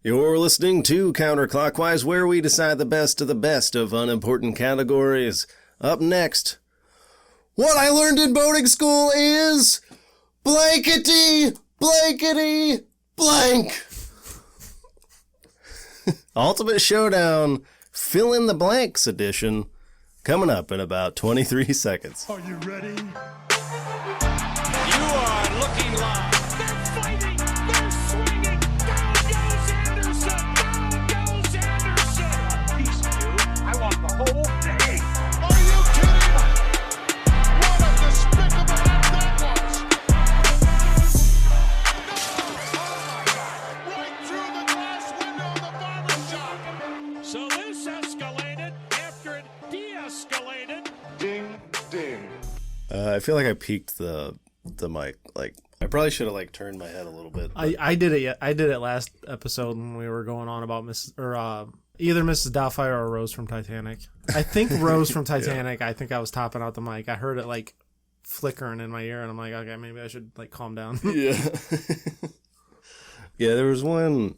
You're listening to Counterclockwise, where we decide the best of unimportant categories. Up next, what I learned in boating school is blankety, blankety, blank. Ultimate Showdown, fill in the blanks edition, coming up in about 23 seconds. Are you ready? You are looking live. They're fighting. They're swinging. Down goes Anderson. Down goes Anderson. Piece two. I want the whole thing. Are you kidding? What a despicable act that was. No! Right through the glass window of the barber shop. So this escalated after it de-escalated. Ding, ding. I feel like I peaked the mic. Like, I probably should have turned my head a little bit. I did it. I did it last episode when we were going on about either Mrs. Doubtfire or Rose from Titanic. I think Rose from Titanic. Yeah. I think I was topping out the mic. I heard it flickering in my ear, and I'm like, okay, maybe I should calm down. Yeah. Yeah, there was one.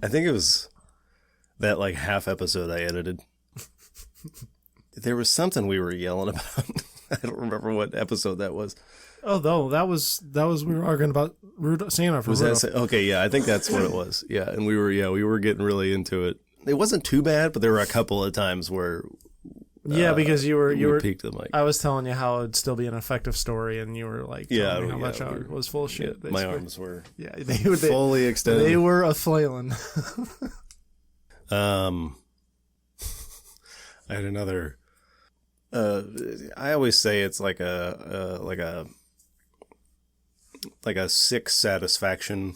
I think it was that half episode I edited. There was something we were yelling about. I don't remember what episode that was. Oh, no, that was we were arguing about Santa for Rudolph. Okay, yeah, I think that's what it was. Yeah, and we were getting really into it. It wasn't too bad, but there were a couple of times where because you were peaked the mic. I was telling you how it'd still be an effective story, and you were telling me how much I was full of shit. Yeah, my arms were they fully extended. They were a flailing. I had another. I always say it's like a sick satisfaction.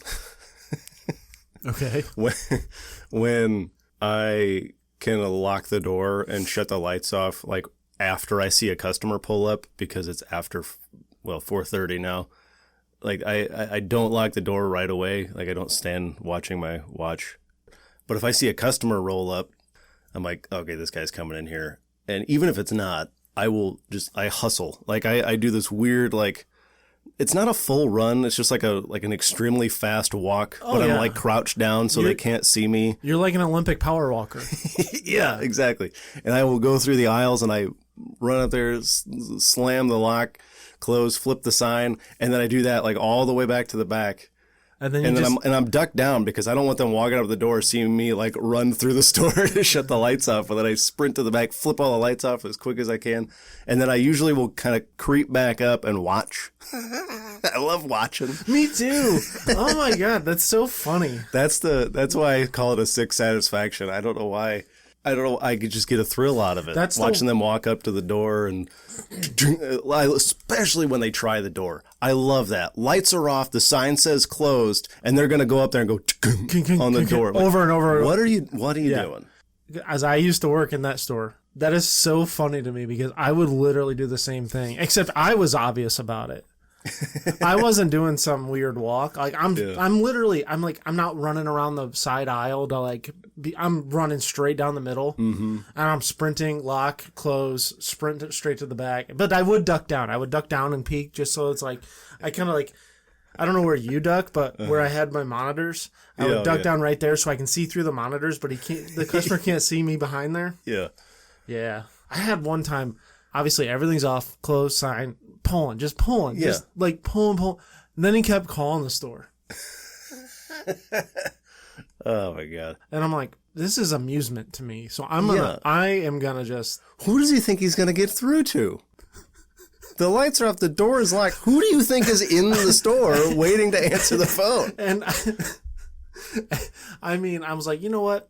Okay. When I can lock the door and shut the lights off, after I see a customer pull up, because it's after 4:30 now. I don't lock the door right away. I don't stand watching my watch. But if I see a customer roll up, I'm like, okay, this guy's coming in here. And even if it's not, I hustle. I do this weird, it's not a full run. It's just an extremely fast walk, but I'm crouched down so they can't see me. You're like an Olympic power walker. Yeah, exactly. And I will go through the aisles and I run up there, slam the lock, close, flip the sign. And then I do that all the way back to the back. And then I'm ducked down because I don't want them walking up the door, seeing me run through the store to shut the lights off. But then I sprint to the back, flip all the lights off as quick as I can, and then I usually will kind of creep back up and watch. I love watching. Me too. Oh my god, that's so funny. That's why I call it a sick satisfaction. I don't know why. I don't know. I could just get a thrill out of it. That's watching them walk up to the door, and especially when they try the door. I love that. Lights are off. The sign says closed, and they're gonna go up there and go on the door over and over. What are you doing? As I used to work in that store, that is so funny to me because I would literally do the same thing, except I was obvious about it. I wasn't doing some weird walk. I'm not running around the side aisle to I'm running straight down the middle, and I'm sprinting, lock, close, sprint straight to the back. But I would duck down. I would duck down and peek just so it's I kind of I don't know where you duck, but where I had my monitors, I would duck down right there so I can see through the monitors, but the customer can't see me behind there. Yeah. Yeah. I had one time, obviously everything's off, close, sign, pulling. Just pulling. Yeah. Just pulling. And then he kept calling the store. Oh my god. And I'm like, this is amusement to me. So I am gonna just. Who does he think he's gonna get through to? The lights are off, the door is locked. Who do you think is in the store waiting to answer the phone? And I was like, you know what?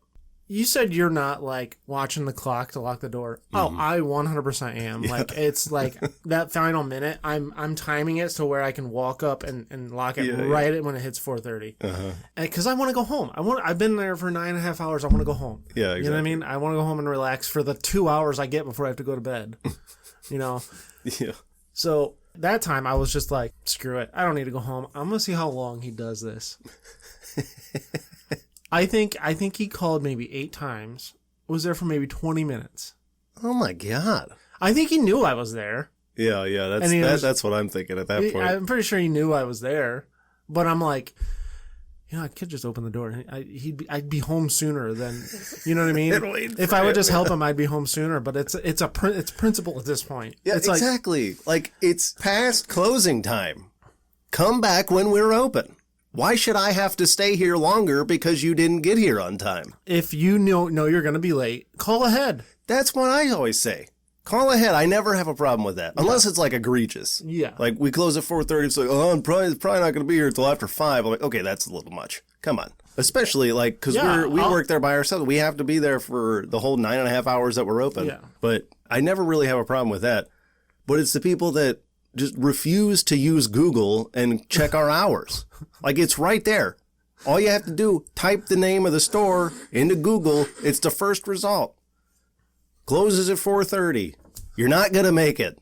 You said you're not watching the clock to lock the door. Oh, I 100% am. Yeah. It's that final minute. I'm timing it so where I can walk up and lock it when it hits 4:30. Because I want to go home. I've been there for 9.5 hours. I want to go home. Yeah, exactly. You know what I mean? I want to go home and relax for the 2 hours I get before I have to go to bed. Yeah. So that time I was just screw it. I don't need to go home. I'm gonna see how long he does this. I think he called maybe 8 times. Was there for maybe 20 minutes. Oh my god! I think he knew I was there. Yeah. That's what I'm thinking at that point. I'm pretty sure he knew I was there, but I'm I could just open the door. I'd be home sooner than, you know what I mean? If I him. would just help him, I'd be home sooner. But it's principle at this point. Yeah, it's exactly. Like it's past closing time. Come back when we're open. Why should I have to stay here longer because you didn't get here on time? If you know you're going to be late, call ahead. That's what I always say. Call ahead. I never have a problem with that. Unless it's like egregious. Yeah. Like we close at 4:30. It's like, oh, I'm probably not going to be here until after 5. I'm like, okay, that's a little much. Come on. Especially like, because we work there by ourselves. We have to be there for the whole 9.5 hours that we're open. Yeah. But I never really have a problem with that. But it's the people that just refuse to use Google and check our hours. Like it's right there. All you have to do, type the name of the store into Google. It's the first result. Closes at 4:30. You're not going to make it.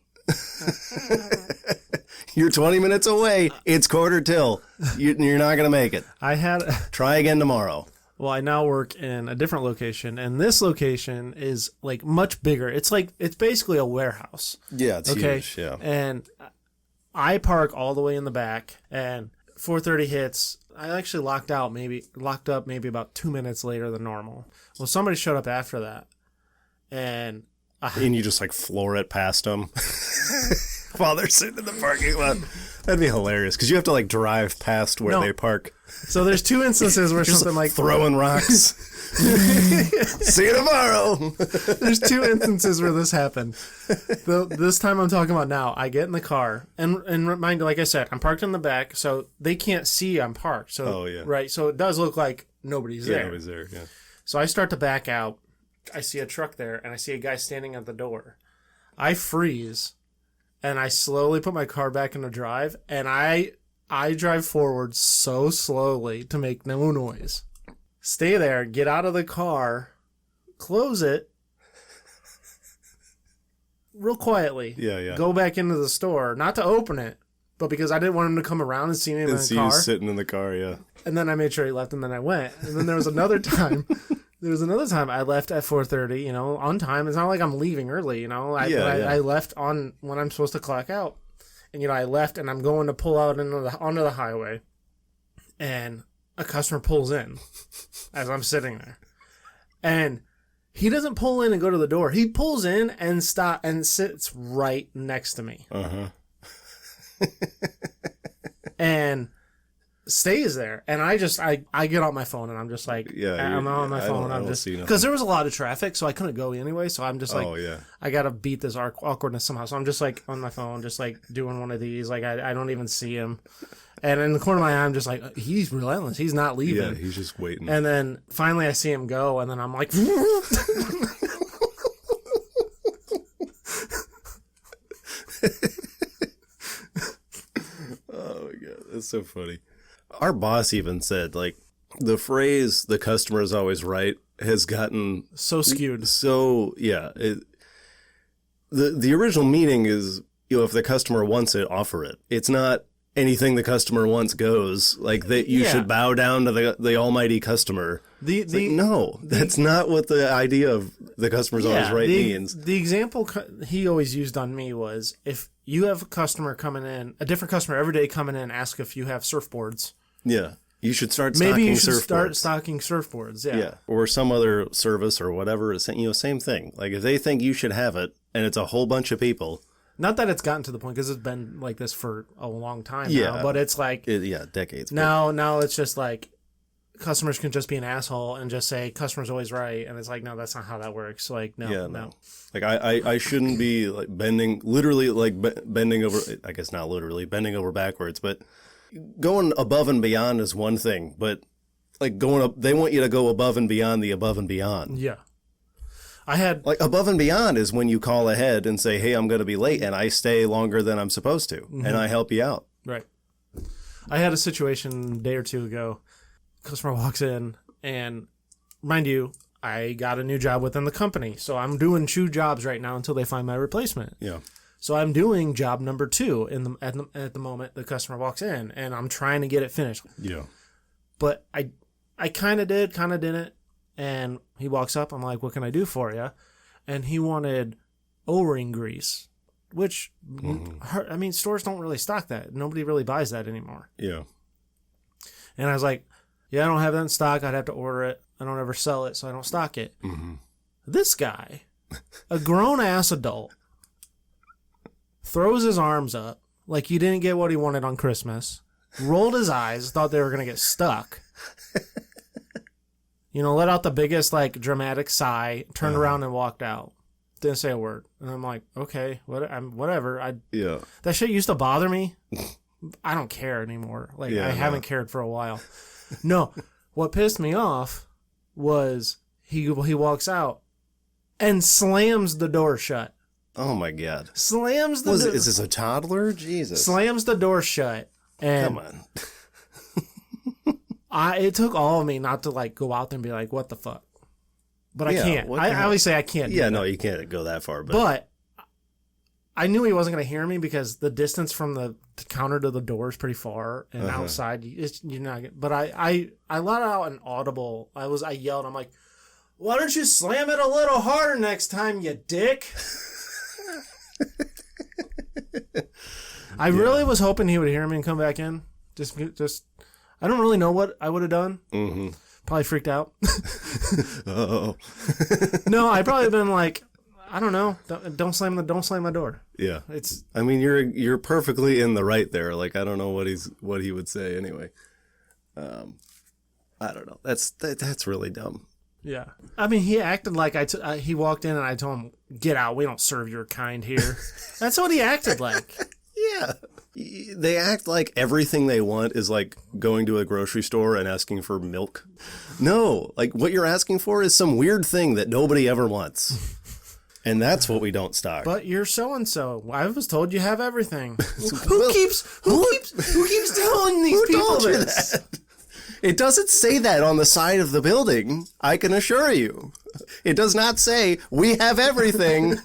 You're 20 minutes away. It's 4:45. You're not going to make it. Try again tomorrow. Well, I now work in a different location, and this location is like much bigger. It's basically a warehouse. Yeah, it's huge. Yeah. And I park all the way in the back, and 4:30 hits. I actually locked up maybe about 2 minutes later than normal. Well, somebody showed up after that. And you just like floor it past them while they're sitting in the parking lot. That'd be hilarious because you have to like drive past where they park. So there's 2 instances where something like throwing rocks. See you tomorrow. There's 2 instances where this happened. This time I'm talking about now. I get in the car and remind, like I said, I'm parked in the back, so they can't see I'm parked. So right, so it does look like nobody's there. Nobody's there. Yeah. So I start to back out. I see a truck there, and I see a guy standing at the door. I freeze, and I slowly put my car back into drive, and I drive forward so slowly to make no noise. Stay there, get out of the car, close it real quietly. Yeah. Go back into the store, not to open it, but because I didn't want him to come around and see me in the car. You sitting in the car, yeah. And then I made sure he left, and then I went. And then there was another time... I left at 4:30, on time. It's not like I'm leaving early, I left on when I'm supposed to clock out. And, I left and I'm going to pull out onto the highway. And a customer pulls in as I'm sitting there. And he doesn't pull in and go to the door. He pulls in and sits right next to me. Uh-huh. And stays there, and I get on my phone and I'm just like, I'm on my phone. I'm just because there was a lot of traffic, so I couldn't go anyway. So I'm just like, I gotta beat this awkwardness somehow. So I'm just like on my phone, just like doing one of these. Like I don't even see him, and in the corner of my eye, I'm just like, he's relentless. He's not leaving. Yeah, he's just waiting. And then finally, I see him go, and then I'm like. Oh my god, that's so funny. Our boss even said, like, the phrase, the customer is always right, has gotten... so skewed. So, yeah. The original meaning is, if the customer wants it, offer it. It's not anything the customer wants goes. Like, that you should bow down to the almighty customer. That's not what the idea of the customer's always right means. The example he always used on me was, if you have a customer coming in, a different customer every day coming in, ask if you have surfboards. Yeah. You should start stocking surfboards. Maybe you should start stocking surfboards, yeah. Or some other service or whatever. Same thing. Like, if they think you should have it, and it's a whole bunch of people. Not that it's gotten to the point, because it's been like this for a long time now, but it's like... decades. Now it's just like, customers can just be an asshole and just say, customer's always right, and it's like, no, that's not how that works. Like, no. Like, I shouldn't be, like, bending over... I guess not literally, bending over backwards, but... Going above and beyond is one thing, but like going up, they want you to go above and beyond the above and beyond. Yeah. Above and beyond is when you call ahead and say, hey, I'm going to be late, and I stay longer than I'm supposed to, and I help you out. Right. I had a situation a day or two ago. Customer walks in, and mind you, I got a new job within the company, so I'm doing 2 jobs right now until they find my replacement. Yeah. So I'm doing job number 2 at the moment the customer walks in, and I'm trying to get it finished. Yeah. But I kind of did, kind of didn't. And he walks up. I'm like, what can I do for you? And he wanted O-ring grease, which, stores don't really stock that. Nobody really buys that anymore. Yeah. And I was like, Yeah, I don't have that in stock. I'd have to order it. I don't ever sell it, so I don't stock it. This guy, a grown-ass adult, throws his arms up like he didn't get what he wanted on Christmas, rolled his eyes, thought they were going to get stuck, let out the biggest, dramatic sigh, turned around and walked out. Didn't say a word. And I'm like, okay, whatever. That shit used to bother me. I don't care anymore. I haven't cared for a while. No, what pissed me off was he walks out and slams the door shut. Oh my God. Slams the door. Is this a toddler? Jesus. Slams the door shut. And come on. It took all of me not to go out there and be like, what the fuck? But I can't. Obviously I can't. Yeah, no, you can't go that far. But I knew he wasn't going to hear me because the distance from the counter to the door is pretty far, and outside you're not. But I let out an audible. I yelled. I'm like, why don't you slam it a little harder next time, you dick? I really was hoping he would hear me and come back in. Just I don't really know what I would have done. Mm-hmm. Probably freaked out. Oh. No, I probably been like, I don't know. Don't slam my door. Yeah. I mean, you're perfectly in the right there. I don't know what he would say anyway. I don't know. That's really dumb. Yeah. I mean, he acted like he walked in and I told him, get out. We don't serve your kind here. That's what he acted like. Yeah. They act like everything they want is going to a grocery store and asking for milk. No, what you're asking for is some weird thing that nobody ever wants. And that's what we don't stock. But you're so-and-so. I was told you have everything. Who keeps telling these people this? It doesn't say that on the side of the building, I can assure you. It does not say, we have everything.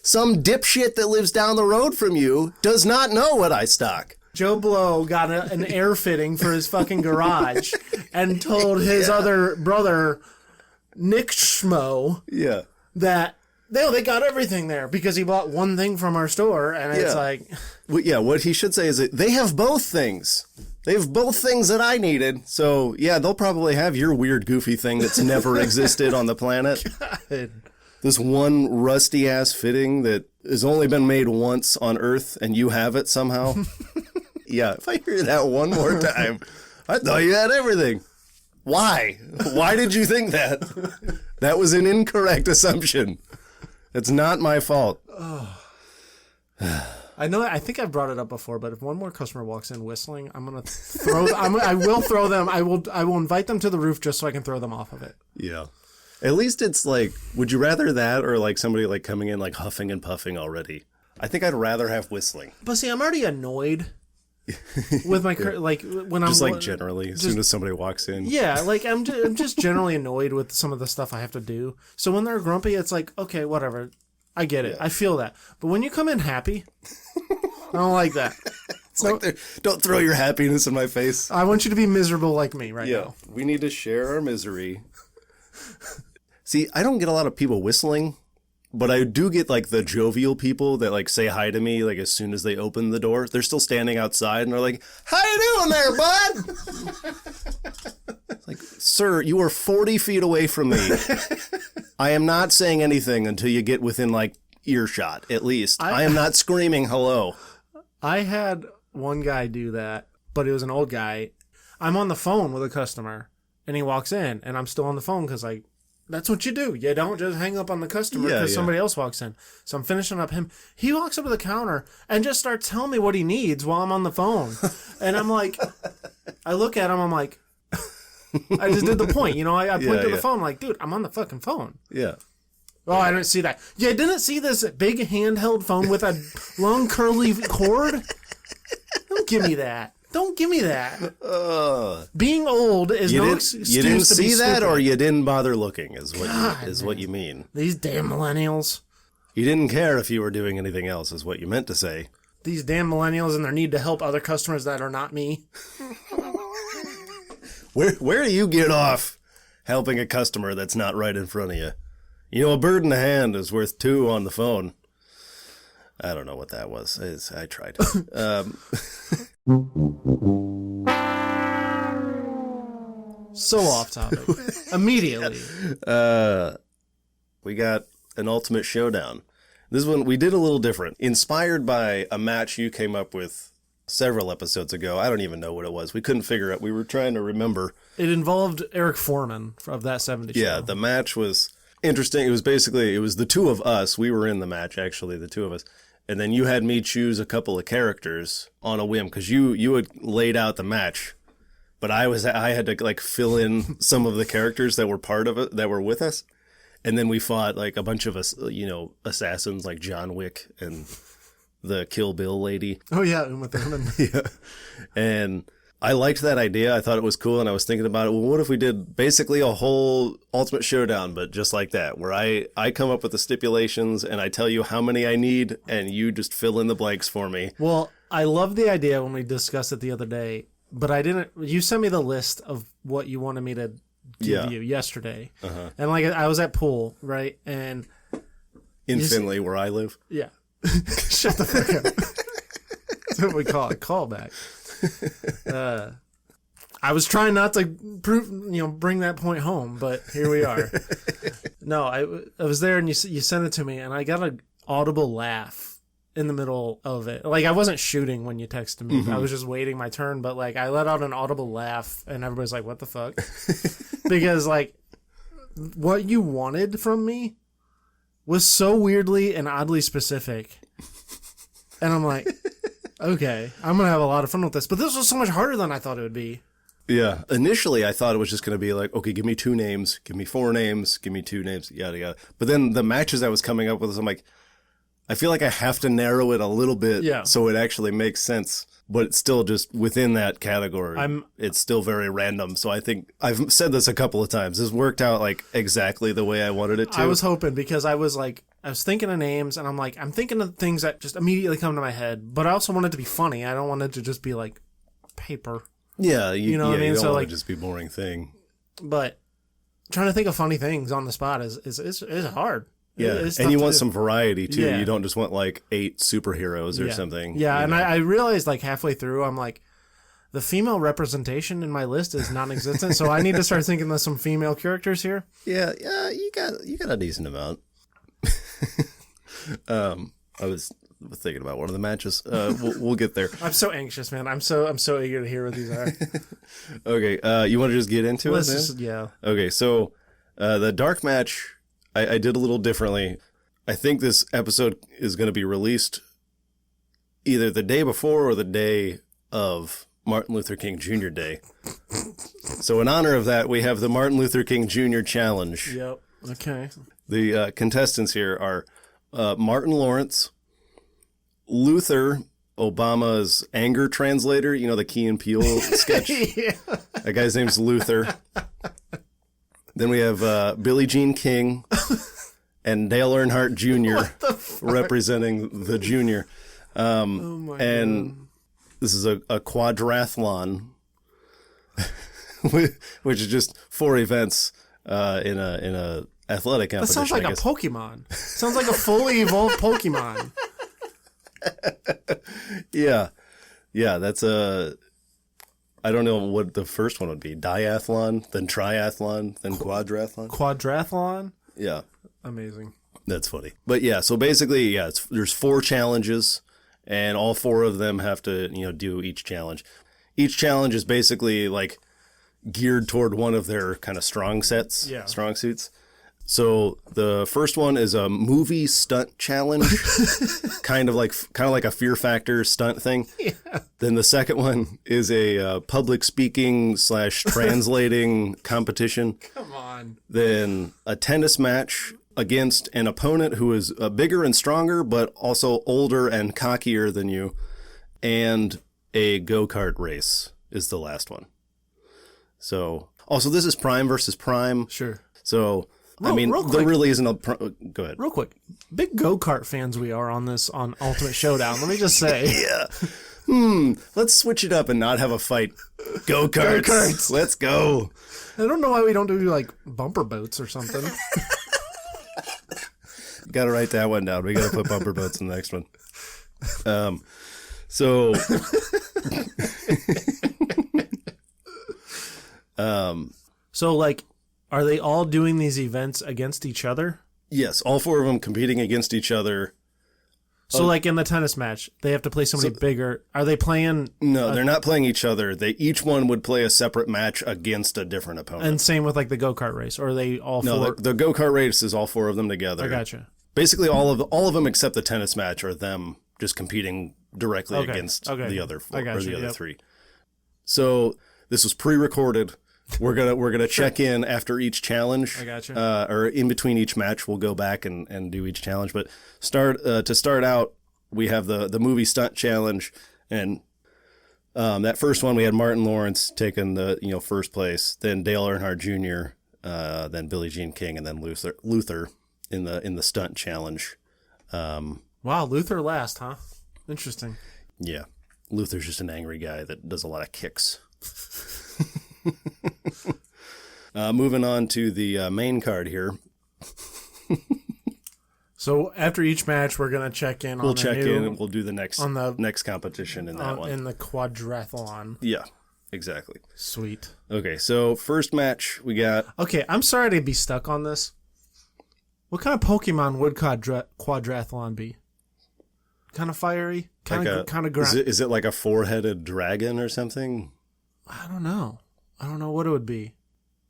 Some dipshit that lives down the road from you does not know what I stock. Joe Blow got an air fitting for his fucking garage and told his other brother, Nick Schmo, that they got everything there because he bought one thing from our store, and it's like... Well, yeah, what he should say is that they have both things. They have both things that I needed. So, yeah, they'll probably have your weird, goofy thing that's never existed on the planet. God. This one rusty-ass fitting that has only been made once on Earth, and you have it somehow. Yeah, if I hear that one more time, I thought you had everything. Why? Why did you think that? That was an incorrect assumption. It's not my fault. I know. I think I've brought it up before, but if one more customer walks in whistling, I'm gonna throw. I will throw them. I will invite them to the roof just so I can throw them off of it. Yeah. At least it's would you rather that or somebody coming in huffing and puffing already? I think I'd rather have whistling. But see, I'm already annoyed with my when I'm just generally as soon as somebody walks in. Yeah, I'm just generally annoyed with some of the stuff I have to do. So when they're grumpy, it's okay, whatever. I get it. I feel that. But when you come in happy, I don't like that. It's don't throw your happiness in my face. I want you to be miserable like me right now. We need to share our misery. See, I don't get a lot of people whistling, but I do get the jovial people that say hi to me as soon as they open the door. They're still standing outside and they're like, "How you doing there, bud?" Sir, you are 40 feet away from me. I am not saying anything until you get within earshot, at least. I am not screaming hello. I had one guy do that, but he was an old guy. I'm on the phone with a customer and he walks in and I'm still on the phone because that's what you do. You don't just hang up on the customer because somebody else walks in. So I'm finishing up him. He walks up to the counter and just starts telling me what he needs while I'm on the phone. And I'm like, I look at him, I'm like, I just did the point. I point to the phone dude, I'm on the fucking phone. Yeah. Oh, I didn't see that. You didn't see this big handheld phone with a long curly cord? Don't give me that. Don't give me that. Being old is no excuse you didn't to see be that, stupid. or you didn't bother looking. What you mean. These damn millennials. You didn't care if you were doing anything else, is what you meant to say. These damn millennials and their need to help other customers that are not me. Where do you get off helping a customer that's not right in front of you? A bird in the hand is worth two on the phone. I don't know what that was. I tried. So off topic. Immediately. We got an Ultimate Showdown. This one we did a little different. Inspired by a match you came up with several episodes ago. I don't even know what it was. We couldn't figure it. We were trying to remember. It involved Eric Foreman of That 70s Show. Yeah, the match was interesting. It was the two of us. We were in the match, actually, the two of us. And then you had me choose a couple of characters on a whim because you had laid out the match. But I had to like fill in some of the characters that were part of it, that were with us. And then we fought like a bunch of us, assassins like John Wick and the Kill Bill lady. Oh yeah, Uma Thurman. Yeah. And I liked that idea. I thought it was cool, and I was thinking about it. Well, what if we did basically a whole Ultimate Showdown, but just like that, where I come up with the stipulations and I tell you how many I need, and you just fill in the blanks for me. Well, I love the idea when we discussed it the other day, but I didn't. You sent me the list of what you wanted me to give you yesterday, and like I was at pool, right, and in Finley, where I live. Yeah, shut the fuck up. That's what we call it, callback. I was trying not to bring that point home, but here we are. No, I was there, and you sent it to me, and I got an audible laugh in the middle of it. Like, I wasn't shooting when you texted me. I was just waiting my turn, but like I let out an audible laugh, and everybody's like, "What the fuck?" Because like what you wanted from me was so weirdly and oddly specific, and I'm like, okay, I'm gonna have a lot of fun with this. But this was so much harder than I thought it would be. Yeah. Initially, I thought it was just going to be like, okay, give me 2 names, give me 4 names, give me 2 names, yada, yada. But then the matches I was coming up with, I'm like, I feel like I have to narrow it a little bit so it actually makes sense. But it's still just within that category. It's still very random. So I think I've said this a couple of times. This worked out like exactly the way I wanted it to. I was hoping, because I was thinking of names, and I'm thinking of things that just immediately come to my head. But I also want it to be funny. I don't want it to just be like paper. Yeah, you know what I mean? You don't want it to just be a boring thing. But trying to think of funny things on the spot is hard. Yeah, and you want some variety too. Yeah. You don't just want like 8 superheroes or something. Yeah, and I realized like halfway through, I'm like, the female representation in my list is non-existent, so I need to start thinking of some female characters here. Yeah, you got a decent amount. I was thinking about one of the matches. We'll get there. I'm so anxious, man. I'm so eager to hear what these are. Okay, you want to just get into it? Yeah. Okay, so the dark match, I did a little differently. I think this episode is going to be released either the day before or the day of Martin Luther King Jr. Day. So in honor of that, we have the Martin Luther King Jr. Challenge. Yep. Okay. The contestants here are Martin Lawrence, Luther, Obama's anger translator, the Key and Peele sketch. Yeah. That guy's name's Luther. Then we have Billie Jean King and Dale Earnhardt Jr. representing the Junior. God. This is a quadrathlon, which is just 4 events in a athletic competition. That sounds like a Pokemon. Sounds like a fully evolved Pokemon. Yeah, that's I don't know what the first one would be. Diathlon, then triathlon, then quadrathlon. Quadrathlon? Yeah. Amazing. That's funny. But yeah, so basically, there's 4 challenges, and all 4 of them have to, do each challenge. Each challenge is basically like geared toward one of their kind of strong suits. So the first one is a movie stunt challenge, kind of like a Fear Factor stunt thing. Yeah. Then the second one is a public speaking / translating competition. Come on. Then a tennis match against an opponent who is bigger and stronger, but also older and cockier than you. And a go-kart race is the last one. So also this is Prime versus Prime. Sure. So there really isn't a... Go ahead. Real quick. Big go-kart fans we are on Ultimate Showdown. Let me just say. Yeah. Let's switch it up and not have a fight. Go-karts. Go-karts. Let's go. I don't know why we don't do like bumper boats or something. Got to write that one down. We got to put bumper boats in the next one. So... So, like, are they all doing these events against each other? Yes, all 4 of them competing against each other. So, like in the tennis match, they have to play somebody bigger. Are they playing? No, they're not playing each other. Each one would play a separate match against a different opponent. And same with like the go-kart race, or are they all no, four? the go-kart race is all 4 of them together. I gotcha. Basically, all of them except the tennis match are them just competing directly against the other 4 or the other 3. So this was pre-recorded. We're gonna check in after each challenge. I gotcha. Or in between each match, we'll go back and do each challenge. But to start out, we have the movie stunt challenge, and that first one we had Martin Lawrence taking the first place, then Dale Earnhardt Jr., then Billie Jean King, and then Luther in the stunt challenge. Wow, Luther last, huh? Interesting. Yeah, Luther's just an angry guy that does a lot of kicks. Moving on to the main card here. So after each match, we're gonna check in. We'll check in and we'll do the next competition in that one. In the quadrathlon. Yeah, exactly. Sweet. Okay, so first match we got. Okay, I'm sorry to be stuck on this. What kind of Pokemon would quadrathlon be? Kind of fiery? Kind of ground? Is it like a 4-headed dragon or something? I don't know. I don't know what it would be.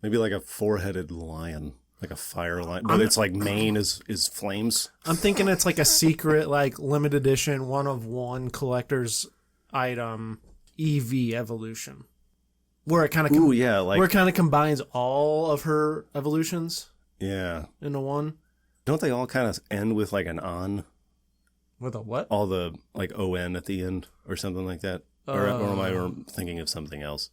Maybe like a 4-headed lion, like a fire lion, but its like mane is flames. I'm thinking it's like a secret, like limited edition, 1-of-1 collector's item, EV evolution, where it kind of where it kind of combines all of her evolutions. Yeah, into one. Don't they all kind of end with like an on? With a what? All the like ON at the end or something like that. Or am I thinking of something else?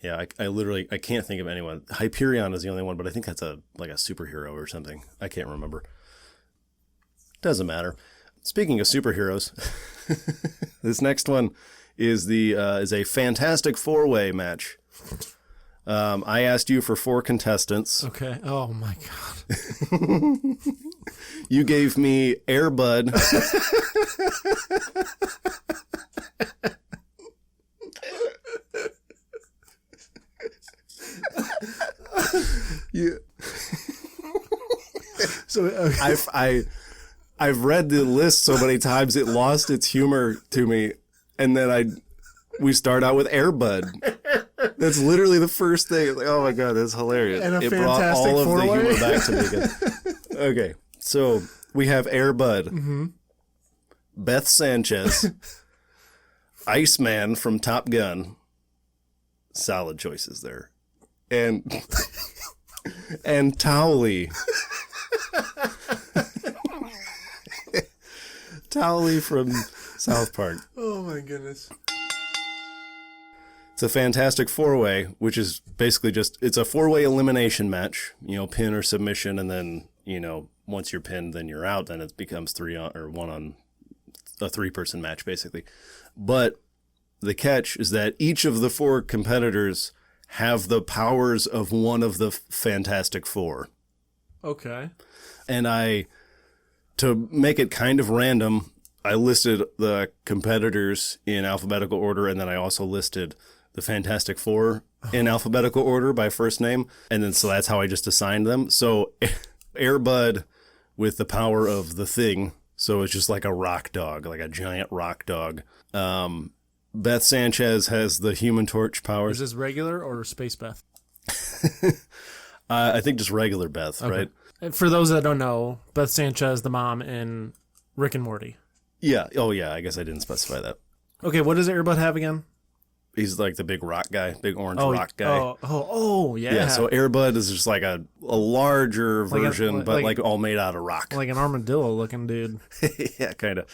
Yeah, I literally can't think of anyone. Hyperion is the only one, but I think that's like a superhero or something. I can't remember. Doesn't matter. Speaking of superheroes, this next one is a fantastic 4-way match. I asked you for 4 contestants. Okay. Oh my god. You gave me Air Bud. So okay. I've read the list so many times it lost its humor to me, and then we start out with Air Bud. That's literally the first thing. Like, oh my god, that's hilarious! And it brought all of the humor back to me again. Okay, so we have Air Bud, Beth Sanchez, Iceman from Top Gun. Solid choices there, and Towley. Towley from South Park. Oh my goodness. It's a fantastic 4-way, which is basically it's a 4-way elimination match, pin or submission. And then, once you're pinned, then you're out. Then it becomes 1 on a 3-person match, basically. But the catch is that each of the 4 competitors have the powers of one of the Fantastic Four. Okay. And to make it kind of random, I listed the competitors in alphabetical order, and then I also listed the Fantastic Four in alphabetical order by first name. And then so that's how I just assigned them. So Air Bud with the power of the Thing. So it's just like a rock dog, like a giant rock dog. Beth Sanchez has the Human Torch powers. Is this regular or Space Beth? I think just regular Beth, okay. Right? For those that don't know, Beth Sanchez, the mom in Rick and Morty. Yeah. Oh, yeah. I guess I didn't specify that. Okay, what does Air Bud have again? He's like the big rock guy, big orange rock guy. Oh, yeah. Yeah, so Air Bud is just like a larger version, but all made out of rock. Like an armadillo looking dude. Yeah, kind of.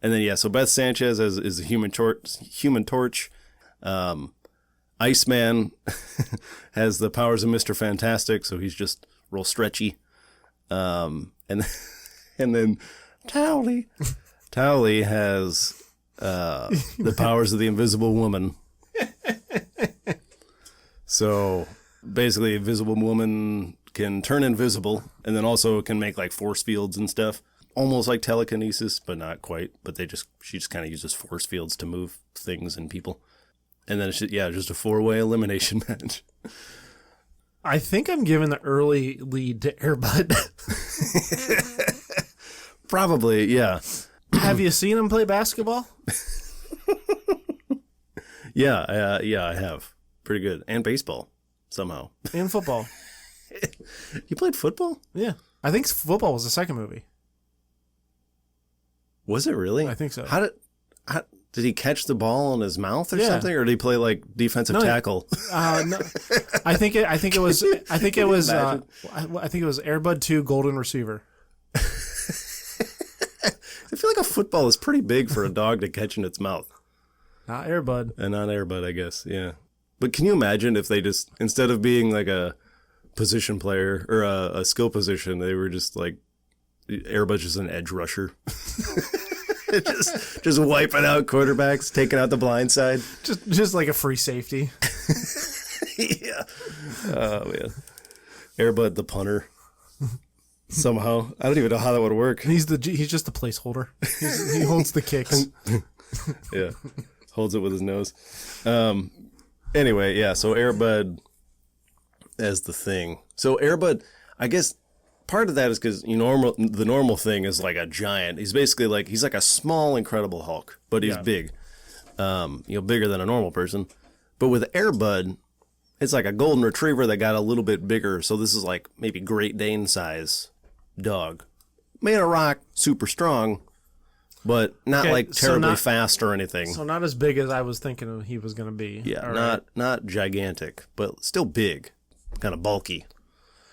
And then, so Beth Sanchez is the Human Torch. Iceman has the powers of Mr. Fantastic, so he's just real stretchy. And then Towley has the powers of the Invisible Woman. So basically, Invisible Woman can turn invisible, and then also can make like force fields and stuff, almost like telekinesis, but not quite. But she just kind of uses force fields to move things and people. And then it's just a 4-way elimination match. I think I'm giving the early lead to Airbud. Probably, yeah. Have you seen him play basketball? Yeah, I have. Pretty good. And baseball, somehow. And football. You played football? Yeah. I think football was the second movie. Was it really? I think so. How did he catch the ball in his mouth or Yeah. something, or did he play like defensive tackle? No. I think it was Airbud 2 Golden Receiver. I feel like a football is pretty big for a dog to catch in its mouth. Not Airbud. And not Airbud, I guess. Yeah. But can you imagine if they just, instead of being like a position player or a skill position, they were just like, Airbud's just an edge rusher. just wiping out quarterbacks, taking out the blind side. Just like a free safety. Yeah. Oh, man. Airbud the punter. Somehow. I don't even know how that would work. He's just a placeholder. He holds the kicks. Yeah. Holds it with his nose. Anyway, yeah, so Airbud as the thing. So Airbud, I guess part of that is because the normal thing is like a giant. He's basically like, he's like a small Incredible Hulk, but he's big. Bigger than a normal person. But with Airbud, it's like a golden retriever that got a little bit bigger. So this is like maybe Great Dane size dog. Made of rock, super strong, but not terribly fast or anything. So not as big as I was thinking he was going to be. Yeah, not gigantic, but still big, kind of bulky.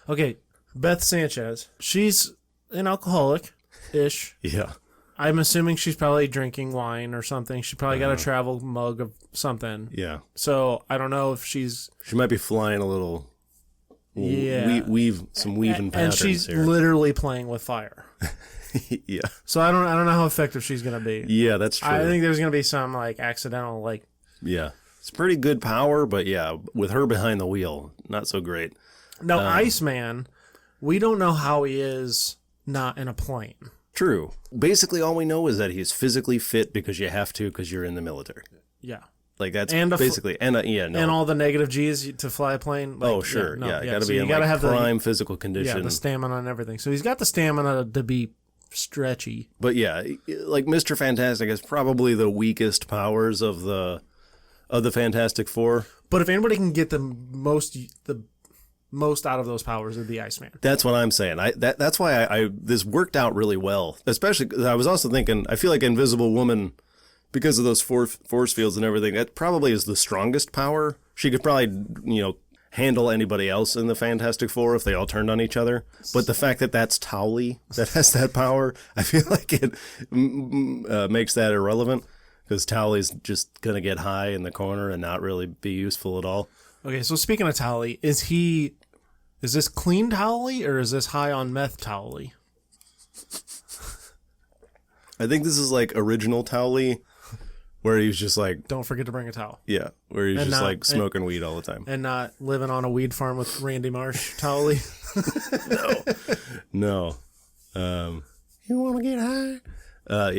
Okay, Beth Sanchez. She's an alcoholic-ish. Yeah. I'm assuming she's probably drinking wine or something. She probably got a travel mug of something. Yeah. So I don't know if she might be flying a little. Yeah. Weaving patterns and she's here. literally playing with fire. Yeah. So I don't know how effective she's going to be. Yeah, that's true. I think there's going to be some like accidental Yeah. It's pretty good power, but yeah, with her behind the wheel, not so great. No, Iceman, we don't know how he is not in a plane. True. Basically, all we know is that he's physically fit because you have to because you're in the military. Yeah. Like that's and basically and all the negative G's to fly a plane. Got to be in have prime physical condition. Yeah, the stamina and everything. So he's got the stamina to be stretchy. But yeah, like Mr. Fantastic has probably the weakest powers of the Fantastic Four. But if anybody can get the most out of those powers, it'd be Iceman. That's what I'm saying. That's why I this worked out really well. Especially 'cause I was also thinking, I feel like Invisible Woman, because of those force fields and everything, that probably is the strongest power. She could probably, handle anybody else in the Fantastic Four if they all turned on each other. But the fact that that's Towley that has that power, I feel like it makes that irrelevant because Towley's just going to get high in the corner and not really be useful at all. Okay, so speaking of Towley, is this clean Towley or is this high on meth Towley? I think this is like original Towley, where he's just like, don't forget to bring a towel. Yeah, where he's just like smoking weed all the time. And not living on a weed farm with Randy Marsh Towley. No. You want to get high?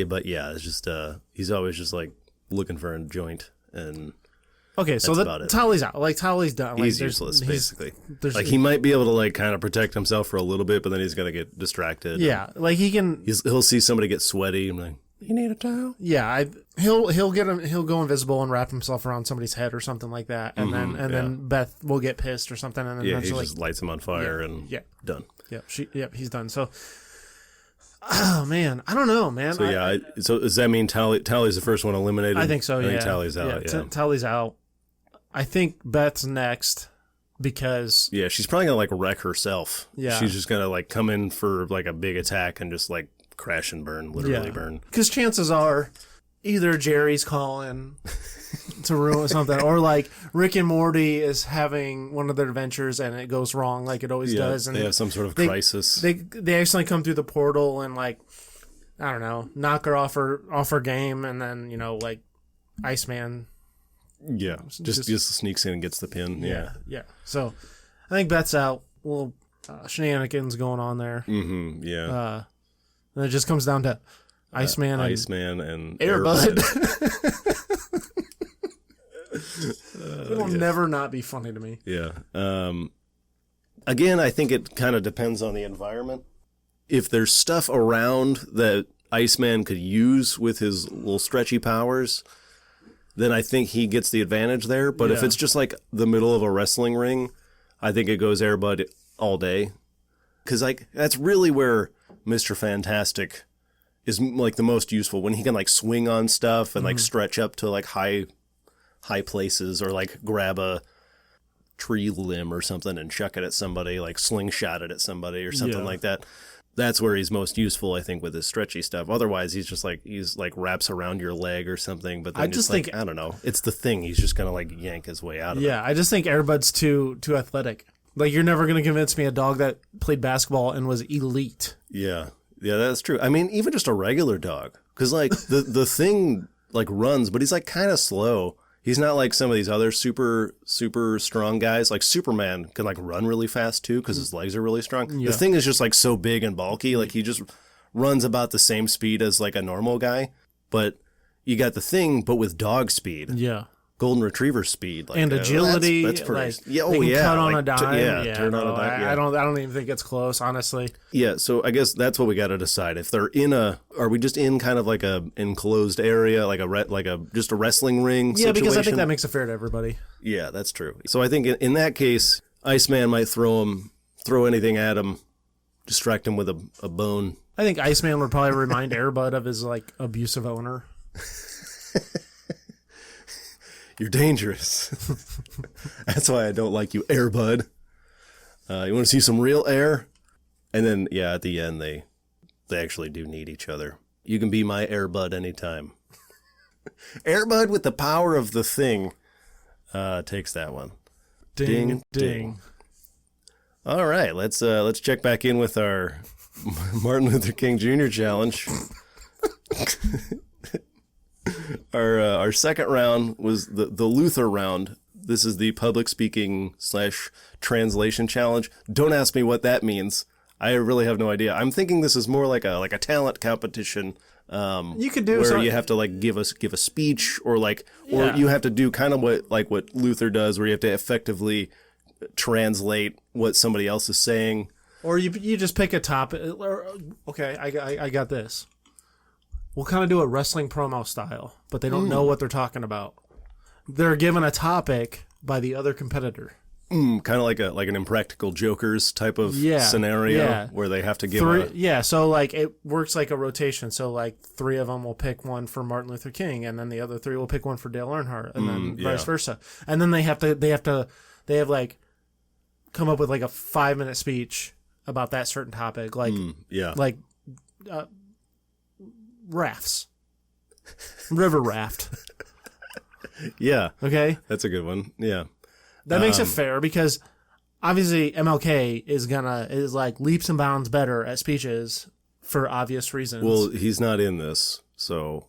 But yeah, it's just, he's always just like looking for a joint and... Okay, so Towley's out. Like, Towley's done. Like, he's useless, basically. Like, he might be able to, like, kind of protect himself for a little bit, but then he's going to get distracted. Yeah, like, he can... He'll see somebody get sweaty and like, you need a towel? Yeah, he'll go invisible and wrap himself around somebody's head or something like that, and then Beth will get pissed or something, and then eventually... he just lights him on fire and done. Yeah, he's done. So... Oh, man. I don't know, man. So, so does that mean Towley's the first one eliminated? I think so, I think Towley's out, Towley's out. I think Beth's next because... Yeah, she's probably going to, like, wreck herself. Yeah. She's just going to, like, come in for, like, a big attack and just, like, crash and burn, literally burn. Because chances are either Jerry's calling to ruin something or, like, Rick and Morty is having one of their adventures and it goes wrong like it always does. And they have some sort of crisis. They accidentally come through the portal and, like, I don't know, knock her off her game and then, like, Iceman... Yeah, just sneaks in and gets the pin. Yeah. So, I think Beth's out. Little shenanigans going on there. Mm-hmm. Yeah. And it just comes down to Iceman and Airbud. It'll never not be funny to me. Yeah. again, I think it kind of depends on the environment. If there's stuff around that Iceman could use with his little stretchy powers, then I think he gets the advantage there. But if it's just like the middle of a wrestling ring, I think it goes Airbud all day. Because like that's really where Mr. Fantastic is like the most useful, when he can like swing on stuff and like stretch up to like high places, or like grab a tree limb or something and chuck it at somebody, like slingshot it at somebody or something like that. That's where he's most useful, I think, with his stretchy stuff. Otherwise, he's like wraps around your leg or something. But then I just think, I don't know, it's the thing. He's just gonna like yank his way out of it. Yeah, I just think Airbud's too athletic. Like, you're never gonna convince me a dog that played basketball and was elite. Yeah, that's true. I mean, even just a regular dog, because like the thing like runs, but he's like kind of slow. He's not like some of these other super strong guys. Like Superman can like run really fast too because his legs are really strong. Yeah. The thing is just like so big and bulky. Like he just runs about the same speed as like a normal guy. But you got the thing, but with dog speed. Yeah. Golden Retriever speed. Like, and agility. That's pretty. Like, cut on like, a dime. Turn on a dime. Yeah. I don't even think it's close, honestly. Yeah. So I guess that's what we got to decide. If they're are we just in kind of like a enclosed area, like just a wrestling ring? Yeah, situation? because I think that makes it fair to everybody. Yeah, that's true. So I think in that case, Iceman might throw anything at him, distract him with a bone. I think Iceman would probably remind Airbud of his like abusive owner. You're dangerous. That's why I don't like you, Airbud. You want to see some real air? And then, at the end, they actually do need each other. You can be my Airbud anytime. Airbud with the power of the thing takes that one. Ding, ding. All right, let's check back in with our Martin Luther King Jr. challenge. Our second round was the Luther round. This is the public speaking / translation challenge. Don't ask me what that means. I really have no idea. I'm thinking this is more like a talent competition. You could do where something. You have to like give a speech, or you have to do kind of what Luther does, where you have to effectively translate what somebody else is saying. Or you just pick a topic. Okay, I got this. We'll kind of do it wrestling promo style, but they don't know what they're talking about. They're given a topic by the other competitor. Kind of like an Impractical Jokers type of scenario where they have to give so like it works like a rotation. So like 3 of them will pick one for Martin Luther King, and then the other 3 will pick one for Dale Earnhardt, and then vice versa. And then they have like come up with like a 5-minute speech about that certain topic, like rafts, river raft. Yeah. Okay. That's a good one. Yeah. That makes it fair, because obviously MLK is like leaps and bounds better at speeches for obvious reasons. Well, he's not in this, so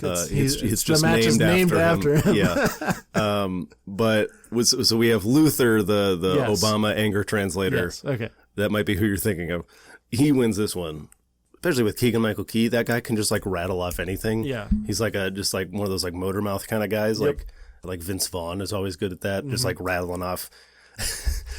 it's just the match named after him. Yeah. But so we have Luther, the Obama anger translator. Yes. Okay. That might be who you're thinking of. He wins this one. Especially with Keegan-Michael Key, that guy can just like rattle off anything. Yeah, he's like just like one of those like motor mouth kind of guys. Yep. Like Vince Vaughn is always good at that, just like rattling off.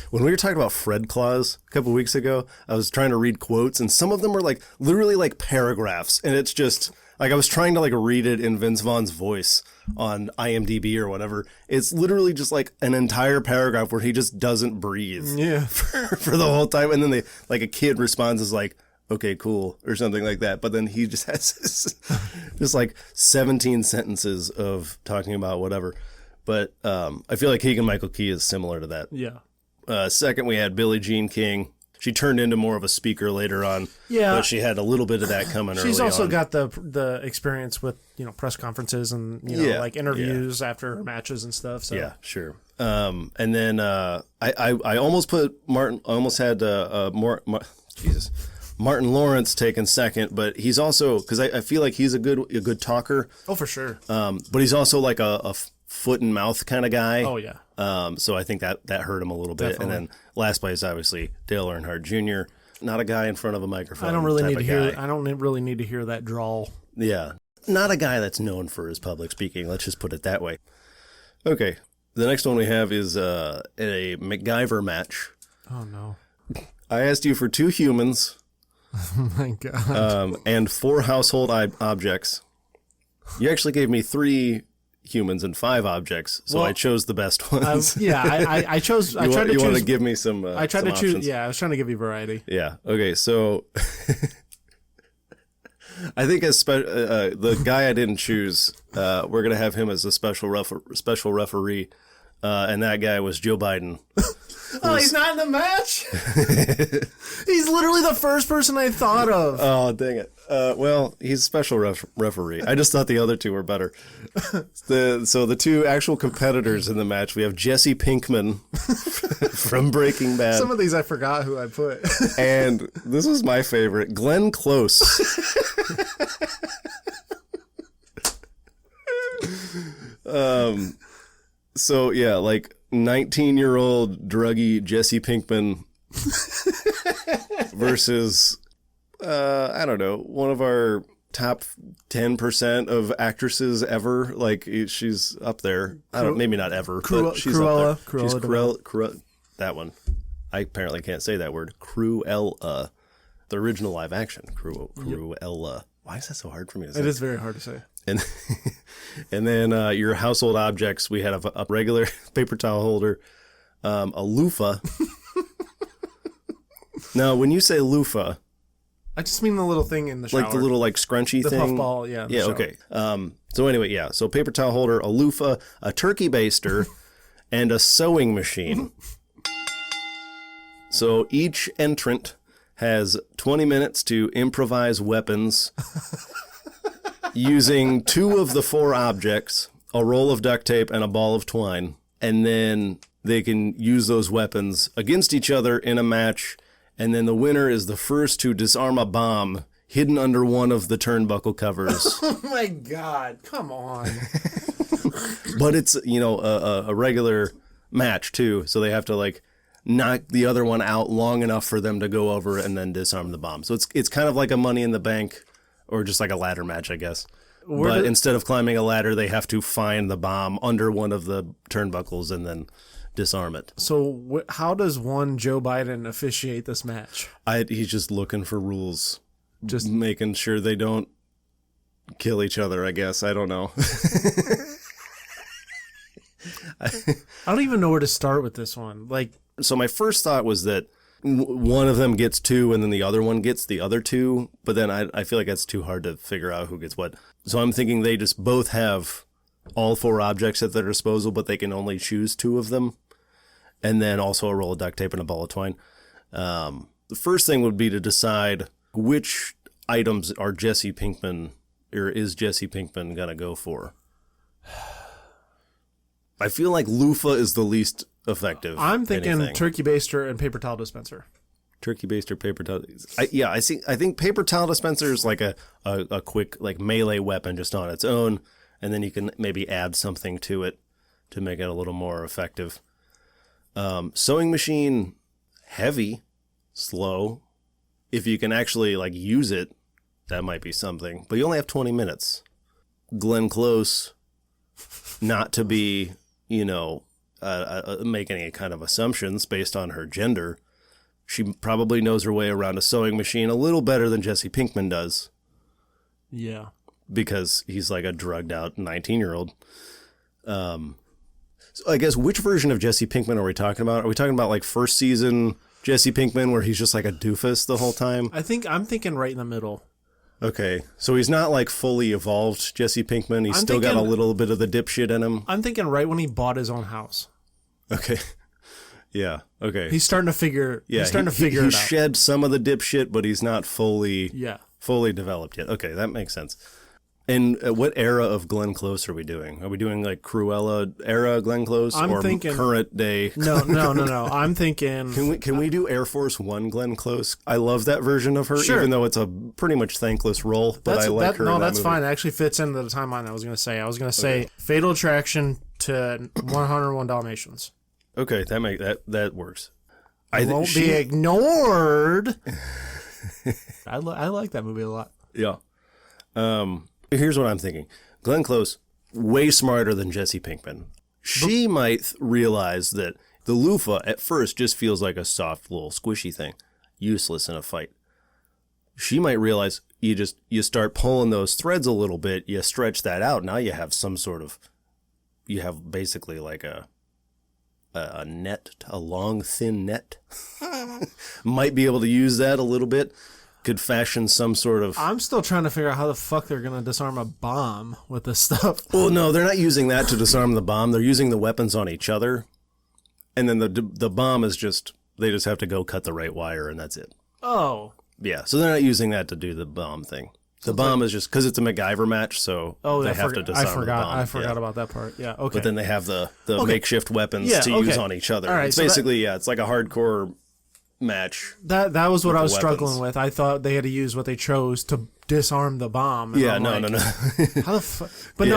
When we were talking about Fred Claus a couple weeks ago, I was trying to read quotes, and some of them were like literally like paragraphs, and it's just like I was trying to like read it in Vince Vaughn's voice on IMDb or whatever. It's literally just like an entire paragraph where he just doesn't breathe. Yeah, for the whole time, and then a kid responds as like, okay, cool, or something like that. But then he just has just like 17 sentences of talking about whatever. But I feel like Keegan-Michael Key is similar to that. Yeah. Second, we had Billie Jean King. She turned into more of a speaker later on. Yeah. But she had a little bit of that coming early on. She's also got the experience with, press conconferences and, like interviews after matches and stuff. So. Yeah, sure. And then I almost put Martin, I almost had Martin Lawrence taken second, but he's also, because I feel like he's a good talker. Oh, for sure. But he's also like a foot and mouth kind of guy. Oh, yeah. So I think that hurt him a little bit. Definitely. And then last place, obviously, Dale Earnhardt Jr., not a guy in front of a microphone. I don't really need to hear that drawl. Yeah. Not a guy that's known for his public speaking. Let's just put it that way. Okay. The next one we have is a MacGyver match. Oh, no. I asked you for 2 humans Oh, my God. and 4 household objects. You actually gave me 3 humans and 5 objects, so Well, I chose the best ones. I chose. I tried to you choose. want to give me some? I tried some to choose. options? Yeah, I was trying to give you variety. Yeah. Okay. So I think as the guy I didn't choose, we're gonna have him as a special referee, and that guy was Joe Biden. Oh, he's not in the match? He's literally the first person I thought of. Oh, dang it. Well, he's a special referee. I just thought the other 2 were better. So the 2 actual competitors in the match, we have Jesse Pinkman from Breaking Bad. Some of these I forgot who I put. And this was my favorite, Glenn Close. So yeah, like 19-year-old druggy Jesse Pinkman versus I don't know, one of our top 10% of actresses ever. Like she's up there. I don't, maybe not ever, but she's up there. She's Cruella. That one. I apparently can't say that word. Cruella. The original live action. Cruella. Why is that so hard for me to say? It is very hard to say. And then your household objects, we had a regular paper towel holder, a loofah. Now, when you say loofah, I just mean the little thing in the shower. like the little scrunchy the thing, puffball, yeah. Yeah, shower. okay. So anyway, yeah. So paper towel holder, a loofah, a turkey baster, and a sewing machine. So each entrant has 20 minutes to improvise weapons using 2 of the 4 objects, a roll of duct tape and a ball of twine. And then they can use those weapons against each other in a match. And then the winner is the first to disarm a bomb hidden under one of the turnbuckle covers. Oh my God. Come on. But it's, a regular match too. So they have to knock the other one out long enough for them to go over and then disarm the bomb. So it's kind of like a Money in the Bank or just like a ladder match, I guess. But instead of climbing a ladder, they have to find the bomb under one of the turnbuckles and then disarm it. So how does one Joe Biden officiate this match? He's just looking for rules. Just making sure they don't kill each other, I guess. I don't know. I don't even know where to start with this one. So my first thought was that one of them gets 2 and then the other one gets the other 2. But then I feel like that's too hard to figure out who gets what. So I'm thinking they just both have all 4 objects at their disposal, but they can only choose 2 of them. And then also a roll of duct tape and a ball of twine. The first thing would be to decide which items are Jesse Pinkman, or is Jesse Pinkman going to go for? I feel like loofah is the least effective. I'm thinking anything. turkey baster and paper towel dispenser. Turkey baster, paper towel. I think paper towel dispenser is like a quick melee weapon just on its own, and then you can maybe add something to it to make it a little more effective. Sewing machine, heavy, slow. If you can actually use it, that might be something. But you only have 20 minutes. Glenn Close, not to be, make any kind of assumptions based on her gender. She probably knows her way around a sewing machine a little better than Jesse Pinkman does. Yeah. Because he's a drugged out 19-year-old. So I guess which version of Jesse Pinkman are we talking about? Are we talking about first season Jesse Pinkman where he's just a doofus the whole time? I'm thinking right in the middle. Okay. So he's not fully evolved Jesse Pinkman. He's still got a little bit of the dipshit in him. I'm thinking right when he bought his own house. Okay. Yeah. Okay. He's starting to figure. Yeah. He's starting to figure it out. He shed some of the dipshit, but he's not fully. Yeah. Fully developed yet. Okay, that makes sense. And what era of Glenn Close are we doing? Are we doing Cruella era Glenn Close, or thinking current day? No. I'm thinking. Can we do Air Force One Glenn Close? I love that version of her, sure. Even though it's a pretty much thankless role. But I like her. No, in that that's movie. fine. It actually fits into the timeline I was going to say. Okay. Fatal Attraction to 101 Dalmatians. Okay, that works. Won't be ignored. I like that movie a lot. Yeah. Here's what I'm thinking. Glenn Close, way smarter than Jesse Pinkman. She might realize that The loofah at first just feels like a soft little squishy thing, useless in a fight. She might realize you start pulling those threads a little bit, you stretch that out, now you have you have basically like a net, a long, thin net. Might be able to use that a little bit. Could fashion some sort of... I'm still trying to figure out how the fuck they're going to disarm a bomb with this stuff. Well, no, they're not using that to disarm the bomb. They're using the weapons on each other. And then the bomb is just... They just have to go cut the right wire, and that's it. Oh. Yeah, so they're not using that to do the bomb thing. The bomb is just... Because it's a MacGyver match, so they have to disarm the bomb. I forgot about that part. Yeah, okay. But then they have the makeshift weapons to use on each other. All right, it's basically, it's like a hardcore... match. That was what I was struggling with. I thought they had to use what they chose to disarm the bomb. And Yeah, I'm no. How the fuck? But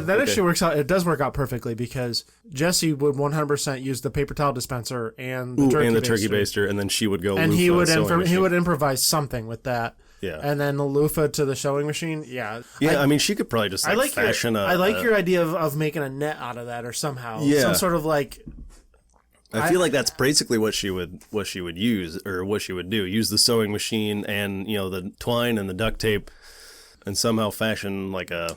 that actually works out. It does work out perfectly because Jesse would 100% use the paper towel dispenser and the turkey baster, and then she would go. And he loofah, would improvise something with that. Yeah. And then the loofah to the sewing machine. Yeah. Yeah, I mean, she could probably just fashion I like your idea of making a net out of that or somehow. Yeah. Some sort of like. I feel like that's basically what she would use, or what she would do. Use the sewing machine and the twine and the duct tape, and somehow fashion like a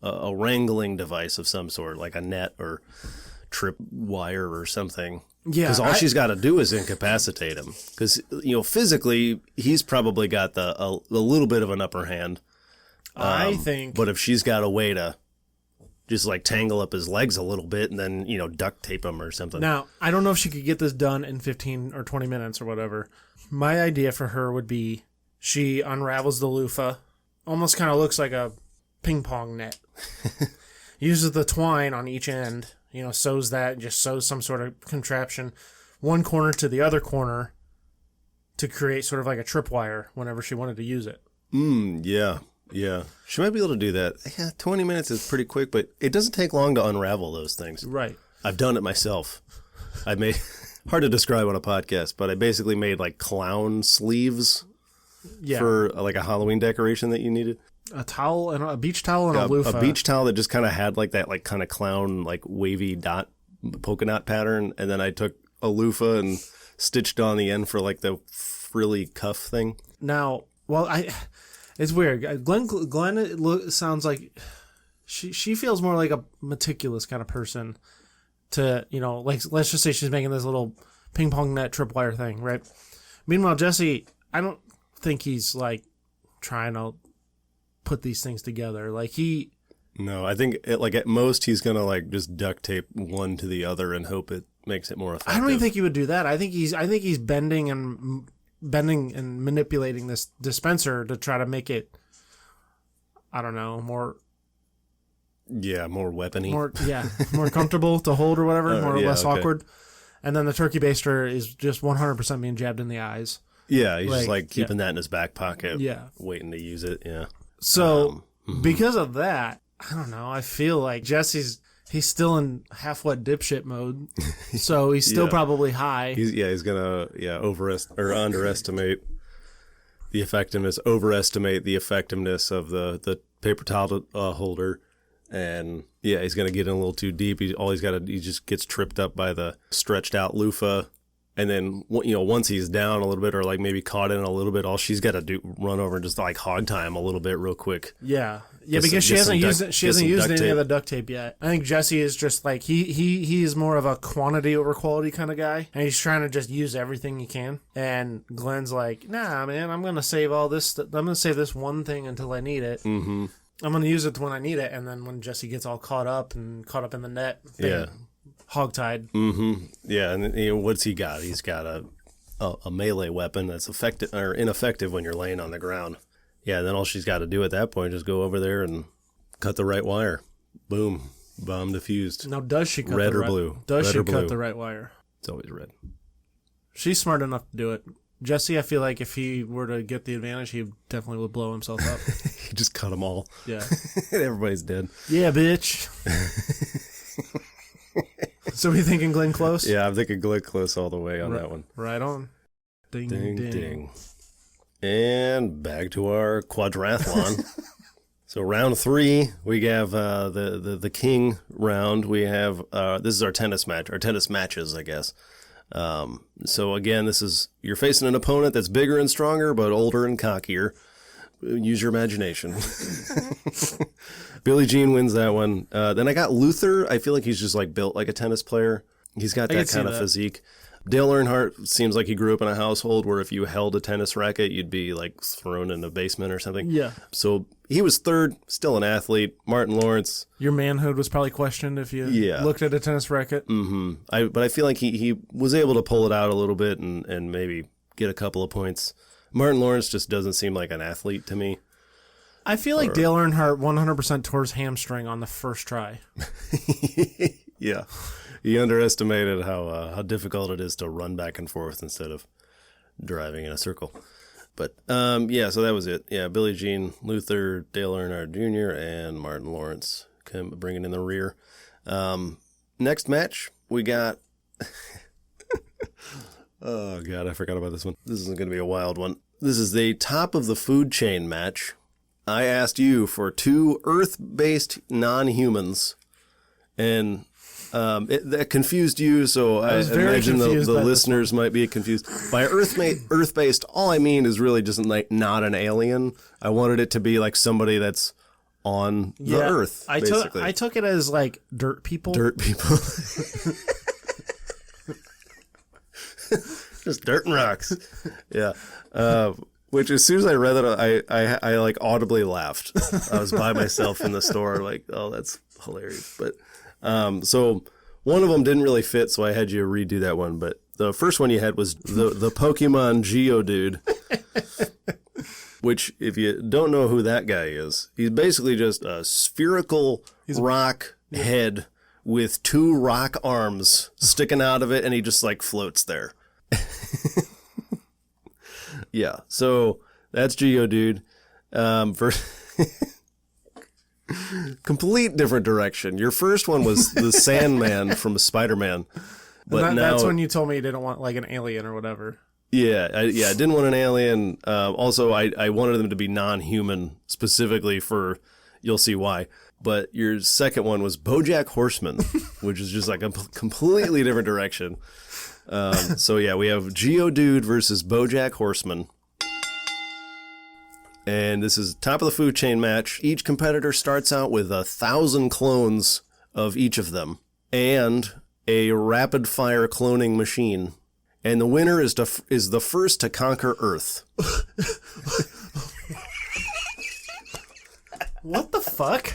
wrangling device of some sort, like a net or trip wire or something. Yeah, because all she's got to do is incapacitate him. Because physically he's probably got a little bit of an upper hand. I think, but if she's got a way to just like tangle up his legs a little bit and then, duct tape him or something. Now, I don't know if she could get this done in 15 or 20 minutes or whatever. My idea for her would be she unravels the loofah, almost kind of looks like a ping pong net. Uses the twine on each end, sews that, just sews some sort of contraption, one corner to the other corner to create sort of like a tripwire whenever she wanted to use it. Yeah. Yeah, she might be able to do that. Yeah, 20 minutes is pretty quick, but it doesn't take long to unravel those things. Right. I've done it myself. I made, hard to describe on a podcast, but I basically made like clown sleeves for like a Halloween decoration that you needed. A towel and a beach towel and a loofah. A beach towel that just kind of had like that like kind of clown like wavy dot polka dot pattern, and then I took a loofah and stitched on the end for like the frilly cuff thing. Now, it's weird. Glenn sounds like she feels more like a meticulous kind of person to, like, let's just say she's making this little ping pong net tripwire thing, right? Meanwhile, Jesse, I don't think he's like trying to put these things together. Like No, I think at most he's going to like just duct tape one to the other and hope it makes it more effective. I don't even think he would do that. I think he's bending and manipulating this dispenser to try to make it, I don't know, more weapony, more comfortable to hold or whatever, less awkward. And then the turkey baster is just 100% being jabbed in the eyes. Yeah, he's just like keeping that in his back pocket, waiting to use it. Yeah. So because of that, I don't know. I feel like Jesse's. He's still in half-wet dipshit mode, so he's still probably high. He's gonna underestimate the effectiveness, overestimate the effectiveness of the paper towel holder, and he's gonna get in a little too deep. He just gets tripped up by the stretched out loofah, and then once he's down a little bit or like maybe caught in a little bit, all she's got to do run over and just like hog tie him a little bit real quick. Yeah, because she hasn't used any of the duct tape yet. I think Jesse is just like he is more of a quantity over quality kind of guy, and he's trying to just use everything he can. And Glenn's like, nah, man, I'm gonna save all this. I'm gonna save this one thing until I need it. Mm-hmm. I'm gonna use it when I need it, and then when Jesse gets all caught up in the net, hogtied. Mm-hmm. Yeah, and what's he got? He's got a melee weapon that's effective or ineffective when you're laying on the ground. Yeah, then all she's got to do at that point is go over there and cut the right wire. Boom. Bomb defused. Now, does she cut red the or right blue? Does red she or blue? cut the right wire? It's always red. She's smart enough to do it. Jesse, I feel like if he were to get the advantage, he definitely would blow himself up. He just cut them all. Yeah. Everybody's dead. Yeah, bitch. So we thinking Glenn Close? Yeah, I'm thinking Glenn Close all the way on that one. Right on. Ding, ding, ding. And back to our quadrathlon. So round 3, we have the king round. We have this is our tennis match, our tennis matches, I guess. So again, you're facing an opponent that's bigger and stronger, but older and cockier. Use your imagination. Billie Jean wins that one. Then I got Luther. I feel like he's just like built like a tennis player. He's got that kind of physique. Dale Earnhardt seems like he grew up in a household where if you held a tennis racket, you'd be like thrown in a basement or something. Yeah. So he was third, still an athlete. Martin Lawrence. Your manhood was probably questioned if you looked at a tennis racket. Mm-hmm. But I feel like he was able to pull it out a little bit and maybe get a couple of points. Martin Lawrence just doesn't seem like an athlete to me. I feel like Dale Earnhardt 100% tore his hamstring on the first try. Yeah. He underestimated how difficult it is to run back and forth instead of driving in a circle. But, so that was it. Yeah, Billie Jean, Luther, Dale Earnhardt Jr., and Martin Lawrence bringing in the rear. Next match, we got... Oh, God, I forgot about this one. This is going to be a wild one. This is the top of the food chain match. I asked you for 2 Earth-based non-humans, and... that confused you, so I imagine the listeners might be confused. By Earth-based, all I mean is really just like not an alien. I wanted it to be like somebody that's on the Earth, basically. I took it as like dirt people. Dirt people. Just dirt and rocks. Yeah. Which as soon as I read that, I like audibly laughed. I was by myself in the store like, oh, that's hilarious. But so one of them didn't really fit, so I had you redo that one. But the first one you had was the Pokemon Geodude, which if you don't know who that guy is, he's basically just a spherical rock head with 2 rock arms sticking out of it, and he just like floats there. Yeah, so that's Geodude. Complete different direction. Your first one was the Sandman from Spider-Man. But now, that's when you told me you didn't want like an alien or whatever. Yeah, I didn't want an alien. Also, I wanted them to be non-human specifically for, you'll see why. But your second one was BoJack Horseman, which is just like a completely different direction. So yeah, we have Geodude versus BoJack Horseman. And this is top of the food chain match. Each competitor starts out with 1,000 clones of each of them and a rapid fire cloning machine. And the winner is the first to conquer Earth. What the fuck?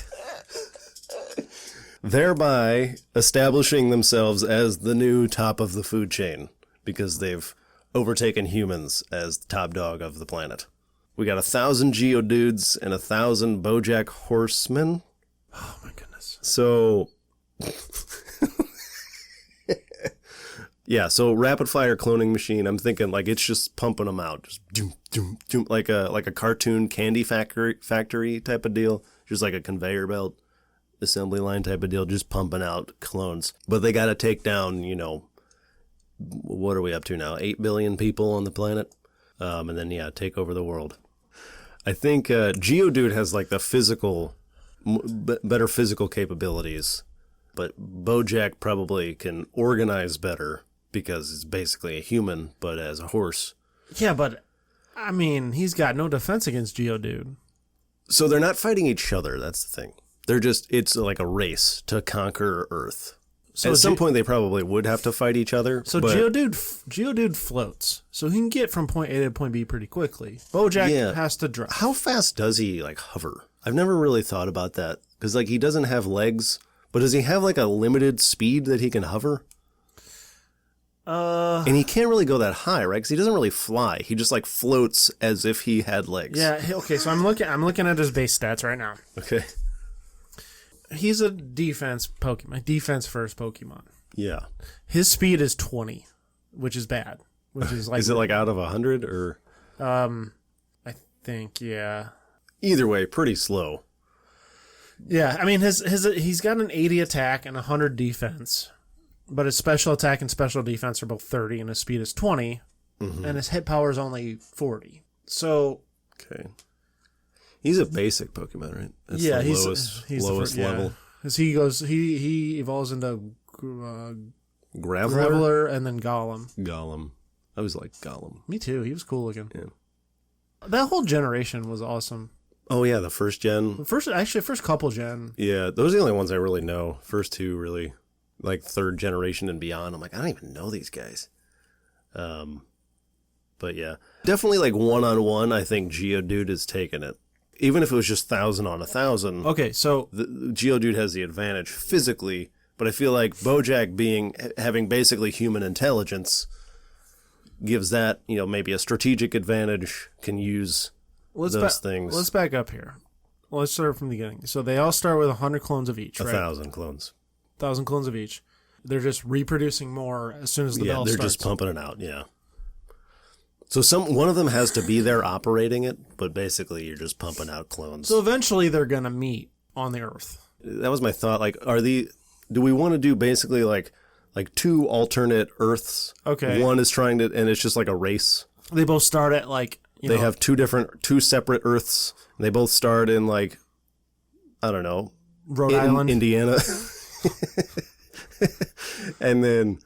Thereby establishing themselves as the new top of the food chain because they've overtaken humans as the top dog of the planet. We got 1,000 Geodudes and 1,000 BoJack Horsemen. Oh my goodness. So, yeah. So rapid fire cloning machine. I'm thinking like it's just pumping them out, just doom, doom, doom, like a cartoon candy factory type of deal, just like a conveyor belt assembly line type of deal, just pumping out clones. But they got to take down, what are we up to now? 8 billion people on the planet. And then, take over the world. I think Geodude has like the better physical capabilities, but BoJack probably can organize better because it's basically a human, but as a horse. Yeah, but I mean, he's got no defense against Geodude. So they're not fighting each other. That's the thing. It's like a race to conquer Earth. So at some point, they probably would have to fight each other. So Geodude floats, so he can get from point A to point B pretty quickly. BoJack has to drive. How fast does he like hover? I've never really thought about that because like he doesn't have legs, but does he have like a limited speed that he can hover? And he can't really go that high, right? Because he doesn't really fly. He just like floats as if he had legs. Yeah. Okay. So I'm looking at his base stats right now. Okay. He's a defense Pokemon, defense first Pokemon. Yeah. His speed is 20, which is bad. Which is like is it like out of 100 or? I think yeah. Either way, pretty slow. Yeah, I mean he's got an 80 attack and 100 defense, but his special attack and special defense are both 30, and his speed is 20, and his hit power is only 40. So okay. He's a basic Pokemon, right? That's Yeah, the he's lowest level. Because he evolves into Graveler? Graveler and then Golem. Golem. I was like Golem. Me too. He was cool looking. Yeah. That whole generation was awesome. Oh yeah, the first gen. First couple gen. Yeah, those are the only ones I really know. First two really, like third generation and beyond. I'm like, I don't even know these guys. But yeah, definitely like 1-on-1. I think Geodude is taking it. Even if it was just 1,000 on 1,000. Okay, so the Geodude has the advantage physically, but I feel like Bojack having basically human intelligence gives that, maybe a strategic advantage, can use those things. Let's back up here. Let's start from the beginning. So they all start with 100 clones of each, right? 1,000 clones. 1,000 clones of each. They're just reproducing more as soon as the bell starts. Yeah, they're just pumping it out, yeah. So one of them has to be there operating it, but basically you're just pumping out clones. So eventually they're going to meet on the Earth. That was my thought. Like, do we want to do basically like two alternate Earths? Okay. One is trying to, and it's just like a race. They both start at they have two separate Earths. And they both start in like, I don't know, Rhode Island, Indiana. And then,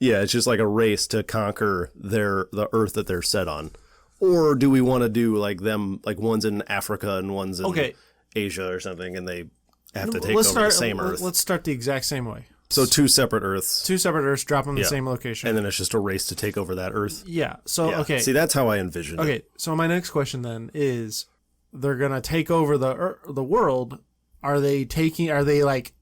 yeah, it's just like a race to conquer the Earth that they're set on. Or do we want to do like them, like one's in Africa and one's in Asia or something, and they have to take over the same Earth? Let's start the exact same way. So two separate Earths. Two separate Earths, drop them in the same location. And then it's just a race to take over that Earth. Yeah. So, okay. See, that's how I envision it. Okay, so my next question then is, they're going to take over the world. Are they like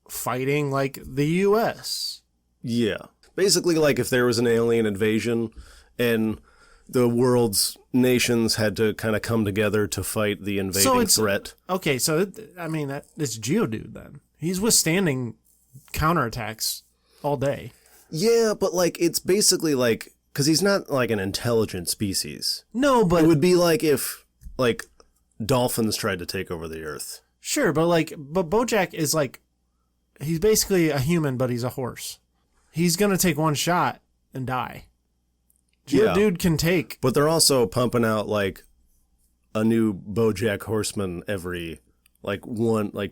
fighting like the U.S.? Yeah. Basically, like if there was an alien invasion and the world's nations had to kind of come together to fight the invading threat. Okay, so it's Geodude then. He's withstanding counterattacks all day. Yeah, but like it's basically like, because he's not like an intelligent species. No, but it would be like if like dolphins tried to take over the Earth. Sure, but Bojack is like, he's basically a human, but he's a horse. He's gonna take one shot and die. Geodude can take. But they're also pumping out like a new Bojack Horseman every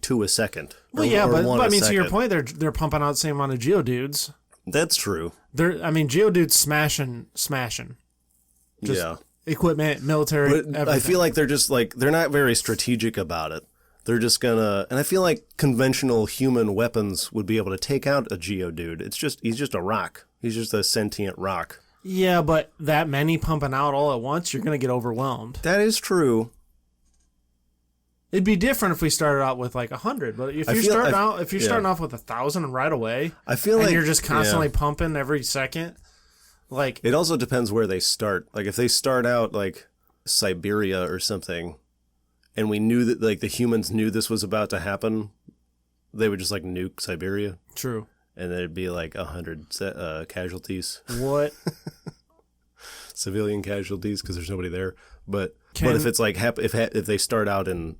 two a second. Well, but I mean, to your point, they're pumping out the same amount of Geodudes. That's true. Geodude's smashing. Just equipment, military. But everything. I feel like they're just like, they're not very strategic about it. They're just gonna, and I feel like conventional human weapons would be able to take out a Geodude. He's just a rock. He's just a sentient rock. Yeah, but that many pumping out all at once, you're gonna get overwhelmed. That is true. It'd be different if we started out with like 100, but if you're starting off with 1,000 right away, I feel like you're just constantly pumping every second. Like, it also depends where they start. Like if they start out like Siberia or something, and we knew that like the humans knew this was about to happen, they would just like nuke Siberia. True. And then it'd be like 100 casualties. What? Civilian casualties because there's nobody there. But if it's like if they start out in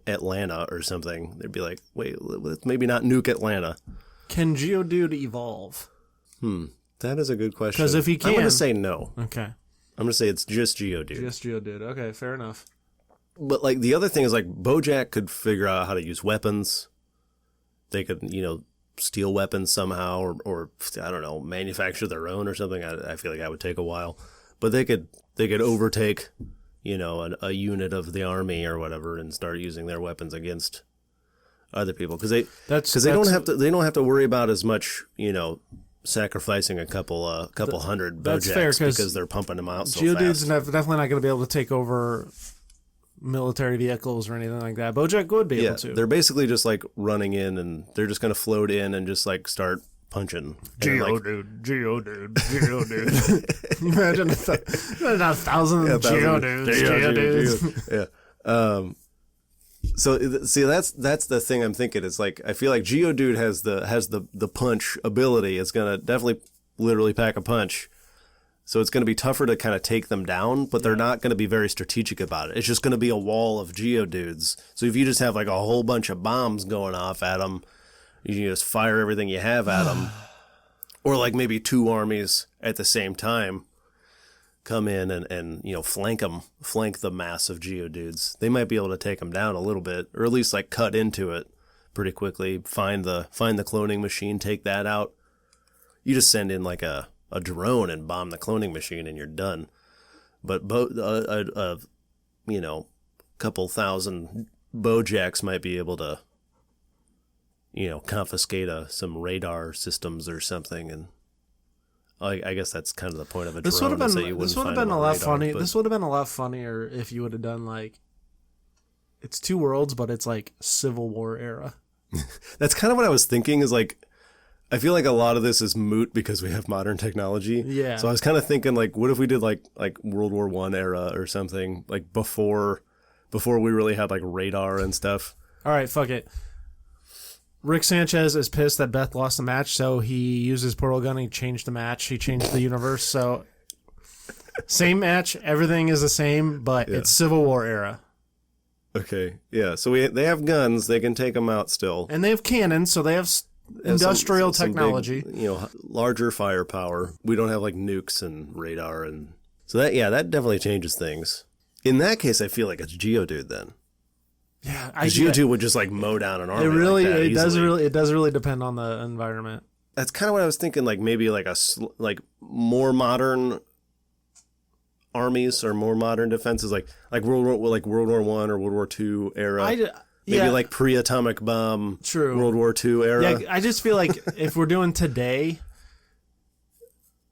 Atlanta or something, they'd be like, wait, let's maybe not nuke Atlanta. Can Geodude evolve? That is a good question. Because if he can, I'm going to say no. Okay. I'm going to say it's just Geodude. Just Geodude. Okay, fair enough. But like the other thing is like Bojack could figure out how to use weapons. They could steal weapons somehow, or I don't know, manufacture their own or something. I feel like that would take a while, but they could overtake a unit of the army or whatever and start using their weapons against other people because they don't have to worry about as much sacrificing a couple hundred Bojacks because they're pumping them out so fast. Geodude's definitely not going to be able to take over military vehicles or anything like that. Bojack would be able to. They're basically just like running in and they're just going to float in and just like start punching. Geodude. Imagine 1,000 Geodudes. Yeah. So see, that's the thing I'm thinking. It's like I feel like Geodude has the punch ability. It's gonna definitely literally pack a punch. So it's going to be tougher to kind of take them down, but they're not going to be very strategic about it. It's just going to be a wall of Geodudes. So if you just have like a whole bunch of bombs going off at them, you can just fire everything you have at them. Or like maybe two armies at the same time. come in and flank the mass of Geodudes, they might be able to take them down a little bit, or at least like cut into it pretty quickly. Find the cloning machine, take that out. You just send in like a drone and bomb the cloning machine, and you're done. But couple thousand Bojacks might be able to, confiscate some radar systems or something, and I guess that's kind of the point of a drone. This would have been a lot funny. This would have been a lot funnier if you would have done like, it's Two Worlds, but it's like Civil War era. That's kind of what I was thinking. Is like, I feel like a lot of this is moot because we have modern technology. Yeah. So I was kind of thinking like, what if we did like World War I era or something, like before we really had like radar and stuff. All right, fuck it. Rick Sanchez is pissed that Beth lost the match, so he used his portal gun. He changed the match. He changed the universe. So same match, everything is the same, but it's Civil War era. Okay, yeah. So they have guns. They can take them out still, and they have cannons. So they have industrial technology. Big, larger firepower. We don't have like nukes and radar, and so that definitely changes things. In that case, I feel like it's Geodude then. Yeah, Geodude would just like mow down an army. It does really depend on the environment. That's kind of what I was thinking. Like maybe like more modern armies or more modern defenses, like World War I or World War II era. Maybe like pre-atomic bomb. True. World War II era. Yeah, I just feel like if we're doing today,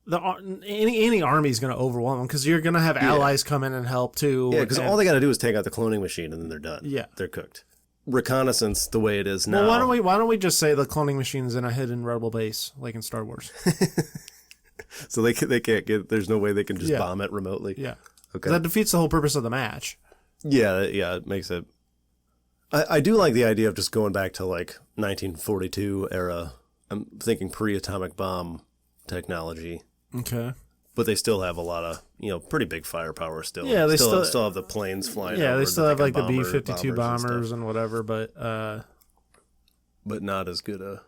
any army is going to overwhelm them because you're going to have allies come in and help too. Yeah, because all they got to do is take out the cloning machine and then they're done. Yeah, they're cooked. Reconnaissance the way it is now. Well, why don't we just say the cloning machine's in a hidden rebel base like in Star Wars? So they can't get. There's no way they can just bomb it remotely. Yeah. Okay. That defeats the whole purpose of the match. Yeah. It makes it. I do like the idea of just going back to like 1942 era. I'm thinking pre-atomic bomb technology. Okay. But they still have a lot of, pretty big firepower still. Yeah, they still have the planes flying. Yeah, over, they still have like the B-52 bombers and whatever, but not as good a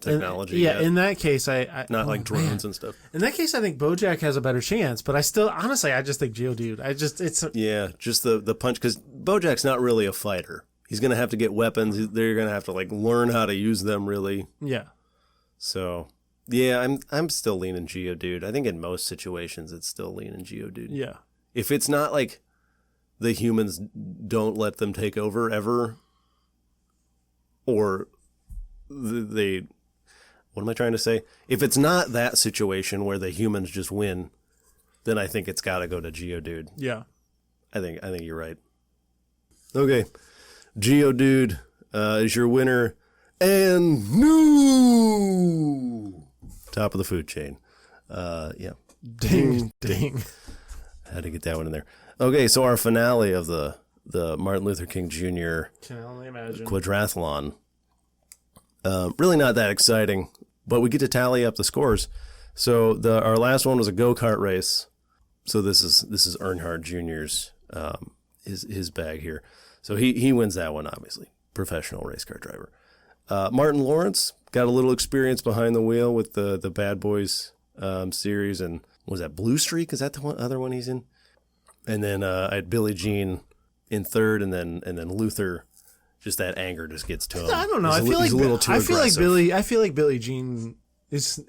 technology. In that case, not like drones and stuff. In that case, I think Bojack has a better chance, but I just think Geodude. Just the punch, because Bojack's not really a fighter. He's gonna have to get weapons. They're gonna have to like learn how to use them really. Yeah. So. Yeah, I'm still leaning Geodude. I think in most situations it's still leaning Geodude. Yeah. If it's not like the humans don't let them take over ever, or they, what am I trying to say? If it's not that situation where the humans just win, then I think it's got to go to Geodude. Yeah. I think you're right. Okay, Geodude is your winner, and new top of the food chain. Yeah. Ding. Had to get that one in there. Okay, so our finale of the Martin Luther King Jr. Can only imagine. Quadrathlon. Really not that exciting, but we get to tally up the scores. So our last one was a go-kart race. So this is Earnhardt Jr.'s his bag here. So he wins that one, obviously. Professional race car driver. Martin Lawrence got a little experience behind the wheel with the Bad Boys series, and was that Blue Streak? Is that the other one he's in? And then I had Billie Jean in third, and then Luther. Just that anger just gets to him. I don't know. I feel like Billie Jean is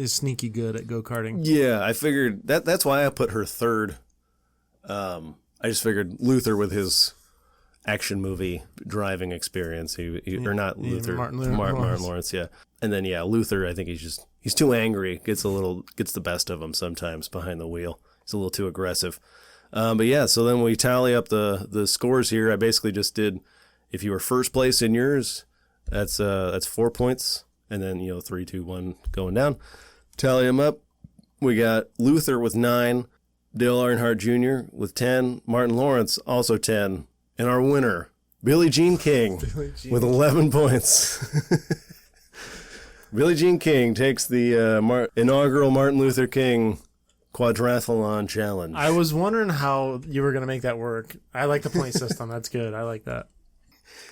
sneaky good at go-karting. Yeah, I figured that's why I put her third. I just figured Luther with his action movie driving experience. Martin Lawrence, yeah. And then Luther, I think he's too angry, gets the best of him sometimes behind the wheel. He's a little too aggressive. So then we tally up the scores here. I basically just did, if you were first place in yours, that's 4 points, and then 3, 2, 1 going down. Tally them up. We got Luther with 9, Dale Earnhardt Jr. with 10, Martin Lawrence also 10. And our winner, Billie Jean King, with 11 points. Billie Jean King takes the inaugural Martin Luther King Quadrathlon Challenge. I was wondering how you were going to make that work. I like the point system. That's good. I like that.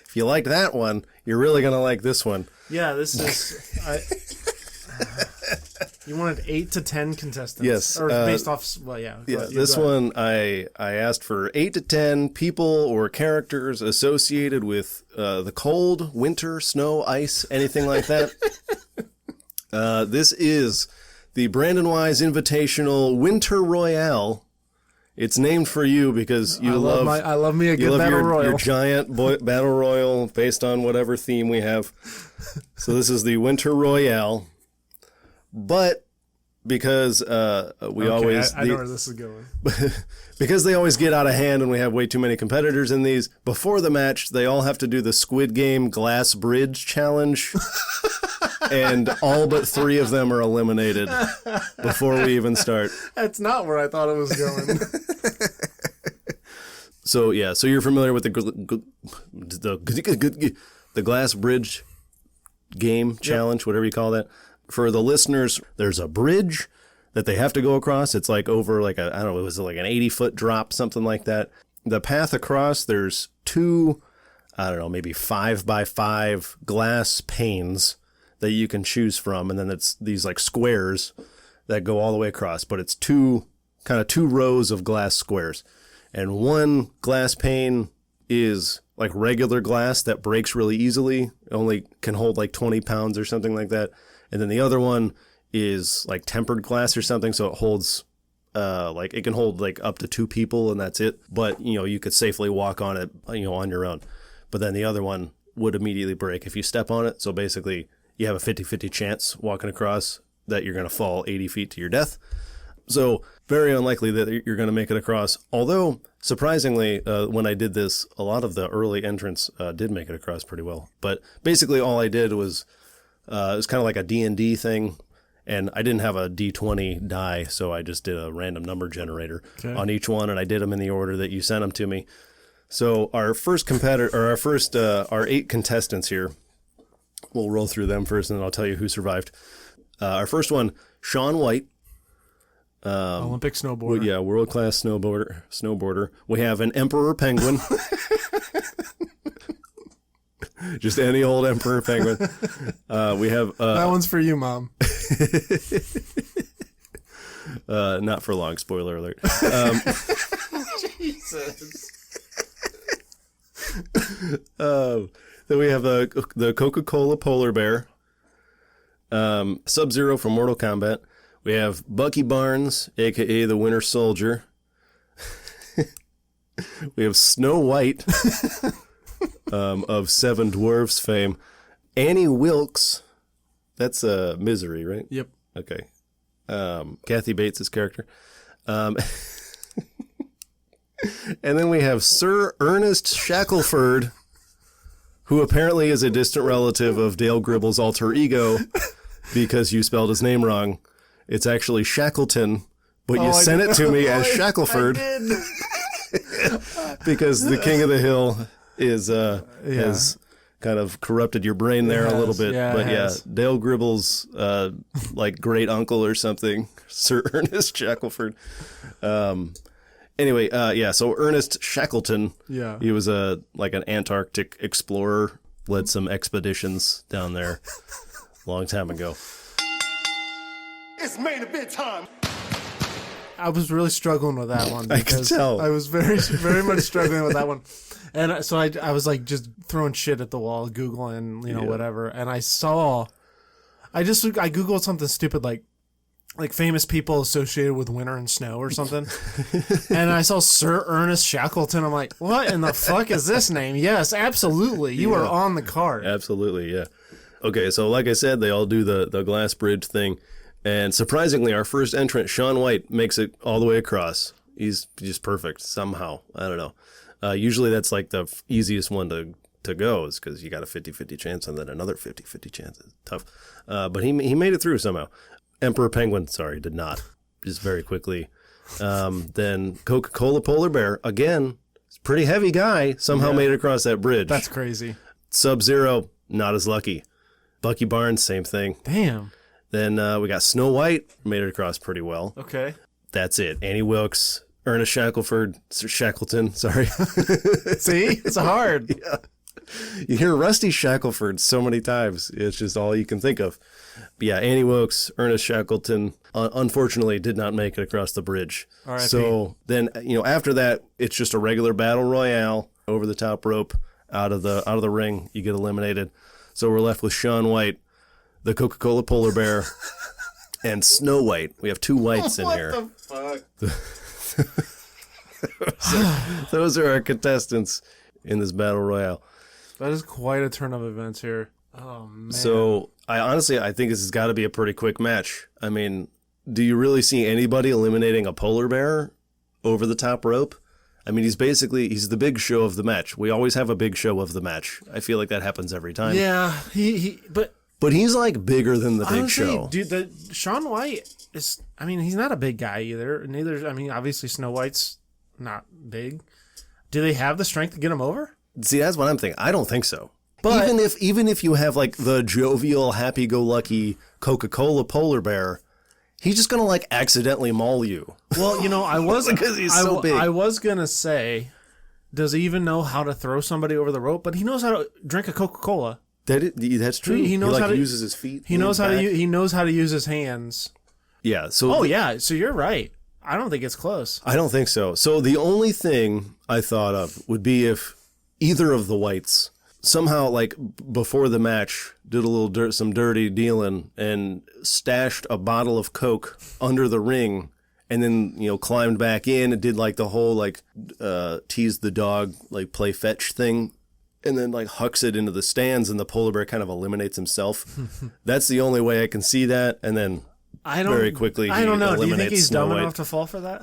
If you liked that one, you're really going to like this one. Yeah, this is... You wanted 8 to 10 contestants. Yes, Or based off, well, yeah. Yeah, this one I asked for 8 to 10 people or characters associated with the cold, winter, snow, ice, anything like that. This is the Brandon Wise Invitational Winter Royale. It's named for you because you I love me a good battle royal. Your giant battle royal based on whatever theme we have. So this is the Winter Royale. But because I know where this is going. Because they always get out of hand and we have way too many competitors in these, before the match, they all have to do the Squid Game Glass Bridge Challenge. And all but 3 of them are eliminated before we even start. That's not where I thought it was going. So you're familiar with the Glass Bridge Game Challenge, whatever you call that. For the listeners, there's a bridge that they have to go across. It's like over like it was like an 80-foot drop, something like that. The path across, there's 2, maybe 5x5 glass panes that you can choose from. And then it's these like squares that go all the way across, but it's 2 rows of glass squares. And one glass pane is like regular glass that breaks really easily. It only can hold like 20 pounds or something like that. And then the other one is like tempered glass or something, so it holds it can hold like up to 2 people, and that's it. But you could safely walk on it on your own. But then the other one would immediately break if you step on it. So basically you have a 50-50 chance walking across that you're going to fall 80 feet to your death. So very unlikely that you're going to make it across. Although surprisingly, when I did this, a lot of the early entrants did make it across pretty well. But basically all I did was it was kind of like a D&D thing, and I didn't have a D20 die, so I just did a random number generator on each one, and I did them in the order that you sent them to me. So our first competitor, or our 8 contestants here, we'll roll through them first, and then I'll tell you who survived. Our first one, Shaun White. Olympic snowboarder. Yeah, world-class snowboarder. We have an Emperor Penguin. Just any old Emperor Penguin. We have... that one's for you, Mom. Not for long, spoiler alert. Jesus. Then we have the Coca-Cola polar bear. Sub-Zero from Mortal Kombat. We have Bucky Barnes, a.k.a. the Winter Soldier. We have Snow White of Seven Dwarfs fame. Annie Wilkes. That's Misery, right? Yep. Okay. Kathy Bates' character. And then we have Sir Ernest Shackelford, who apparently is a distant relative of Dale Gribble's alter ego because you spelled his name wrong. It's actually Shackleton, but you sent it to me as Shackelford because the King of the Hill is has kind of corrupted your brain there a little bit. Yeah, Dale Gribble's like great uncle or something, Sir Ernest Shackelford. Anyway, so Ernest Shackleton, he was like an Antarctic explorer, led some expeditions down there a long time ago. It's main event time. I was really struggling with that one. I can tell. I was very, very much struggling with that one. And so I was like just throwing shit at the wall, Googling, whatever. And I Googled something stupid like famous people associated with winter and snow or something. And I saw Sir Ernest Shackleton. I'm like, what in the fuck is this name? Yes, absolutely. You are on the card. Absolutely, yeah. Okay, so like I said, they all do the glass bridge thing. And surprisingly, our first entrant, Shaun White, makes it all the way across. He's just perfect somehow. I don't know. Usually that's like the easiest one to go is because you got a 50-50 chance and then another 50-50 chance. It's tough. But he made it through somehow. Emperor Penguin, did not. Just very quickly. Then Coca-Cola Polar Bear, again, pretty heavy guy, somehow made it across that bridge. That's crazy. Sub-Zero, not as lucky. Bucky Barnes, same thing. Damn. Then we got Snow White, made it across pretty well. Okay. That's it. Annie Wilkes, Ernest Shackleton, sorry. See? It's hard. Yeah. You hear Rusty Shackelford so many times. It's just all you can think of. But yeah, Annie Wilkes, Ernest Shackleton, unfortunately did not make it across the bridge. R.I.P. So then, after that, it's just a regular battle royale over the top rope, out of the ring. You get eliminated. So we're left with Shaun White, the Coca-Cola polar bear, and Snow White. We have two whites in here. What the fuck? Those are our contestants in this battle royale. That is quite a turn of events here. Oh, man. So I think this has got to be a pretty quick match. I mean, do you really see anybody eliminating a polar bear over the top rope? I mean, he's the big show of the match. We always have a big show of the match. I feel like that happens every time. Yeah, but he's like bigger than the big show. Dude, Shaun White is, I mean, he's not a big guy either. Obviously Snow White's not big. Do they have the strength to get him over? See, that's what I'm thinking. I don't think so. But even if you have like the jovial, happy-go-lucky Coca-Cola polar bear, he's just gonna like accidentally maul you. Well, I was because he's so big. I was gonna say, does he even know how to throw somebody over the rope? But he knows how to drink a Coca-Cola. That's true. He knows how to uses his feet. He knows how to use his hands. Yeah. So. Oh yeah. So you're right. I don't think it's close. I don't think so. So the only thing I thought of would be if either of the whites somehow, like before the match, did a little some dirty dealing and stashed a bottle of Coke under the ring, and then climbed back in and did like the whole like tease the dog, like play fetch thing, and then like hucks it into the stands, and the polar bear kind of eliminates himself. That's the only way I can see that, and then very quickly I don't know. Do you think he's Snow dumb White. enough to fall for that?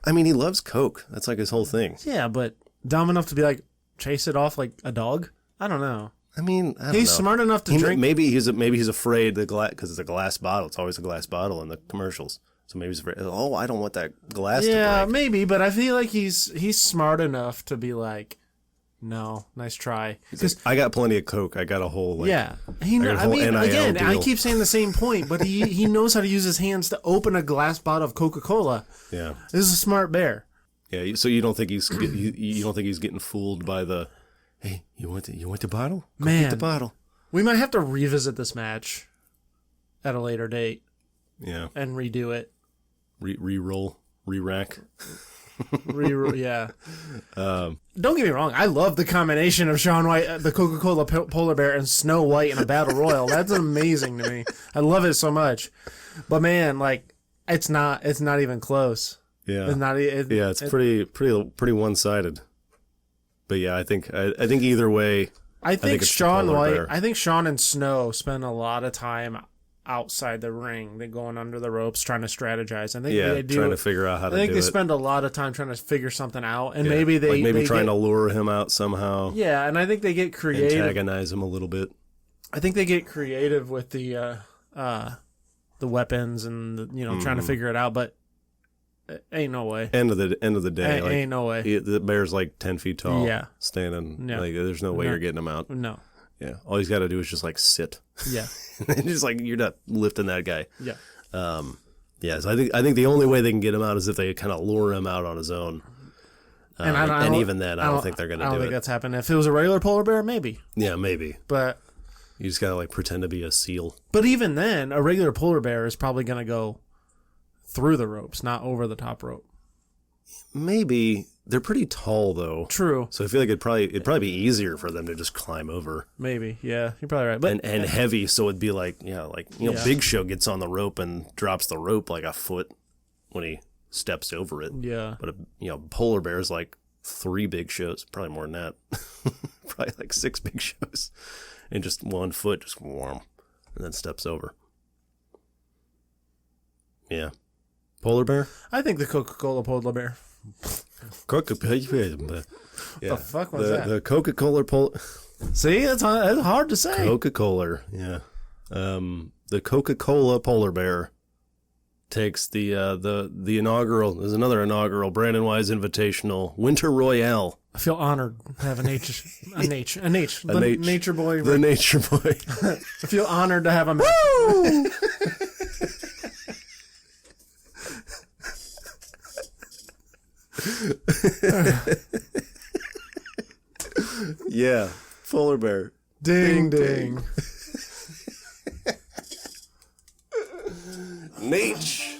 I mean, he loves Coke. That's like his whole thing. Yeah, but dumb enough to be like chase it off like a dog? I don't know. I mean, I don't he's know. smart enough to drink. Maybe he's afraid because it's a glass bottle. It's always a glass bottle in the commercials. So maybe he's afraid. Oh, I don't want that glass to break. Maybe, but I feel like he's smart enough to be like, no, nice try. Because I got plenty of Coke. I got a whole NIL again, deal. I keep saying the same point, but he knows how to use his hands to open a glass bottle of Coca-Cola. Yeah, this is a smart bear. Yeah, so you don't think he's getting fooled by the, hey, you want the bottle? Go Man, get the bottle. We might have to revisit this match at a later date. Yeah, and redo it. Re-roll, re-rack. Yeah. Don't get me wrong. I love the combination of Shaun White, the Coca-Cola polar bear, and Snow White in a battle royal. That's amazing to me. I love it so much. But man, like, it's not even close. Yeah. It's pretty one-sided. But yeah, I think either way. I think it's Shaun White. bear. I think Shaun and Snow spend a lot of time outside the ring. They're going under the ropes, trying to strategize. I think they do trying to figure out how to do it. I think they spend a lot of time trying to figure something out, and maybe they trying to lure him out somehow. Yeah, and I think they get creative. Antagonize him a little bit. I think they get creative with the weapons and trying to figure it out, but ain't no way. End of the day, ain't no way. The bear's like 10 feet tall. Yeah, standing. Yeah. Like there's no way you're getting him out. No. Yeah, all he's got to do is just like sit. Yeah, and just like you're not lifting that guy. Yeah. Yeah. So I think the only way they can get him out is if they kind of lure him out on his own. And even then, I don't think they're gonna do it. I don't think that's happened. If it was a regular polar bear, maybe. Yeah, maybe. But you just gotta like pretend to be a seal. But even then, a regular polar bear is probably gonna go through the ropes, not over the top rope. Maybe. They're pretty tall though. True. So I feel like it'd probably be easier for them to just climb over. Maybe. Yeah, you're probably right. But and heavy, so it'd be like Big Show gets on the rope and drops the rope like a foot when he steps over it. Yeah. But polar bear's like 3 Big Shows, probably more than that. Probably like 6 Big Shows, and just 1 foot just warm, and then steps over. Yeah. Polar bear? I think the Coca-Cola polar bear. Coca-Cola. Yeah. The fuck was that? The Coca-Cola polar. See, that's hard to say. Coca-Cola, yeah. The Coca-Cola polar bear takes the inaugural. There's another inaugural Brandon Wise Invitational Winter Royale. I feel honored to have the nature boy. The nature boy. I feel honored to have him. Woo! Yeah. Polar bear. Ding, ding. Nate.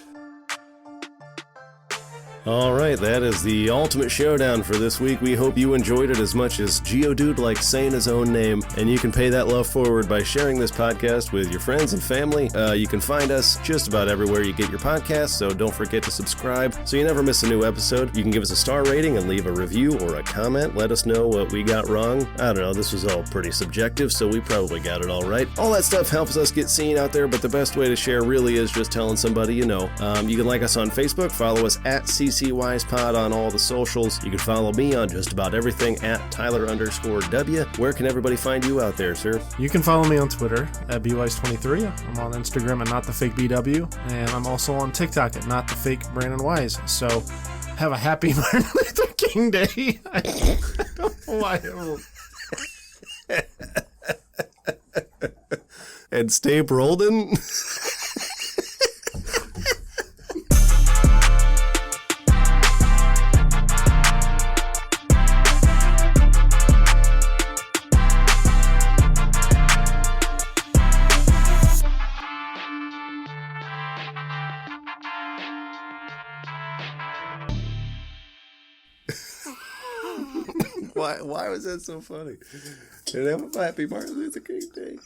All right, that is the ultimate showdown for this week. We hope you enjoyed it as much as Geodude likes saying his own name, and you can pay that love forward by sharing this podcast with your friends and family. You can find us just about everywhere you get your podcasts, so don't forget to subscribe so you never miss a new episode. You can give us a star rating and leave a review or a comment. Let us know what we got wrong. I don't know, this was all pretty subjective, so we probably got it all right. All that stuff helps us get seen out there, but the best way to share really is just telling somebody you know. You can like us on Facebook, follow us at CCWisePod on all the socials. You can follow me on just about everything at Tyler_W. Where can everybody find you out there, sir? You can follow me on Twitter at BWise23. I'm on Instagram at NotTheFakeBW, and I'm also on TikTok at NotTheFakeBrandonWise. So have a happy Martin Luther King Day. I don't know why. And stay rolling. Why was that so funny? And have a happy Martin Luther King Day.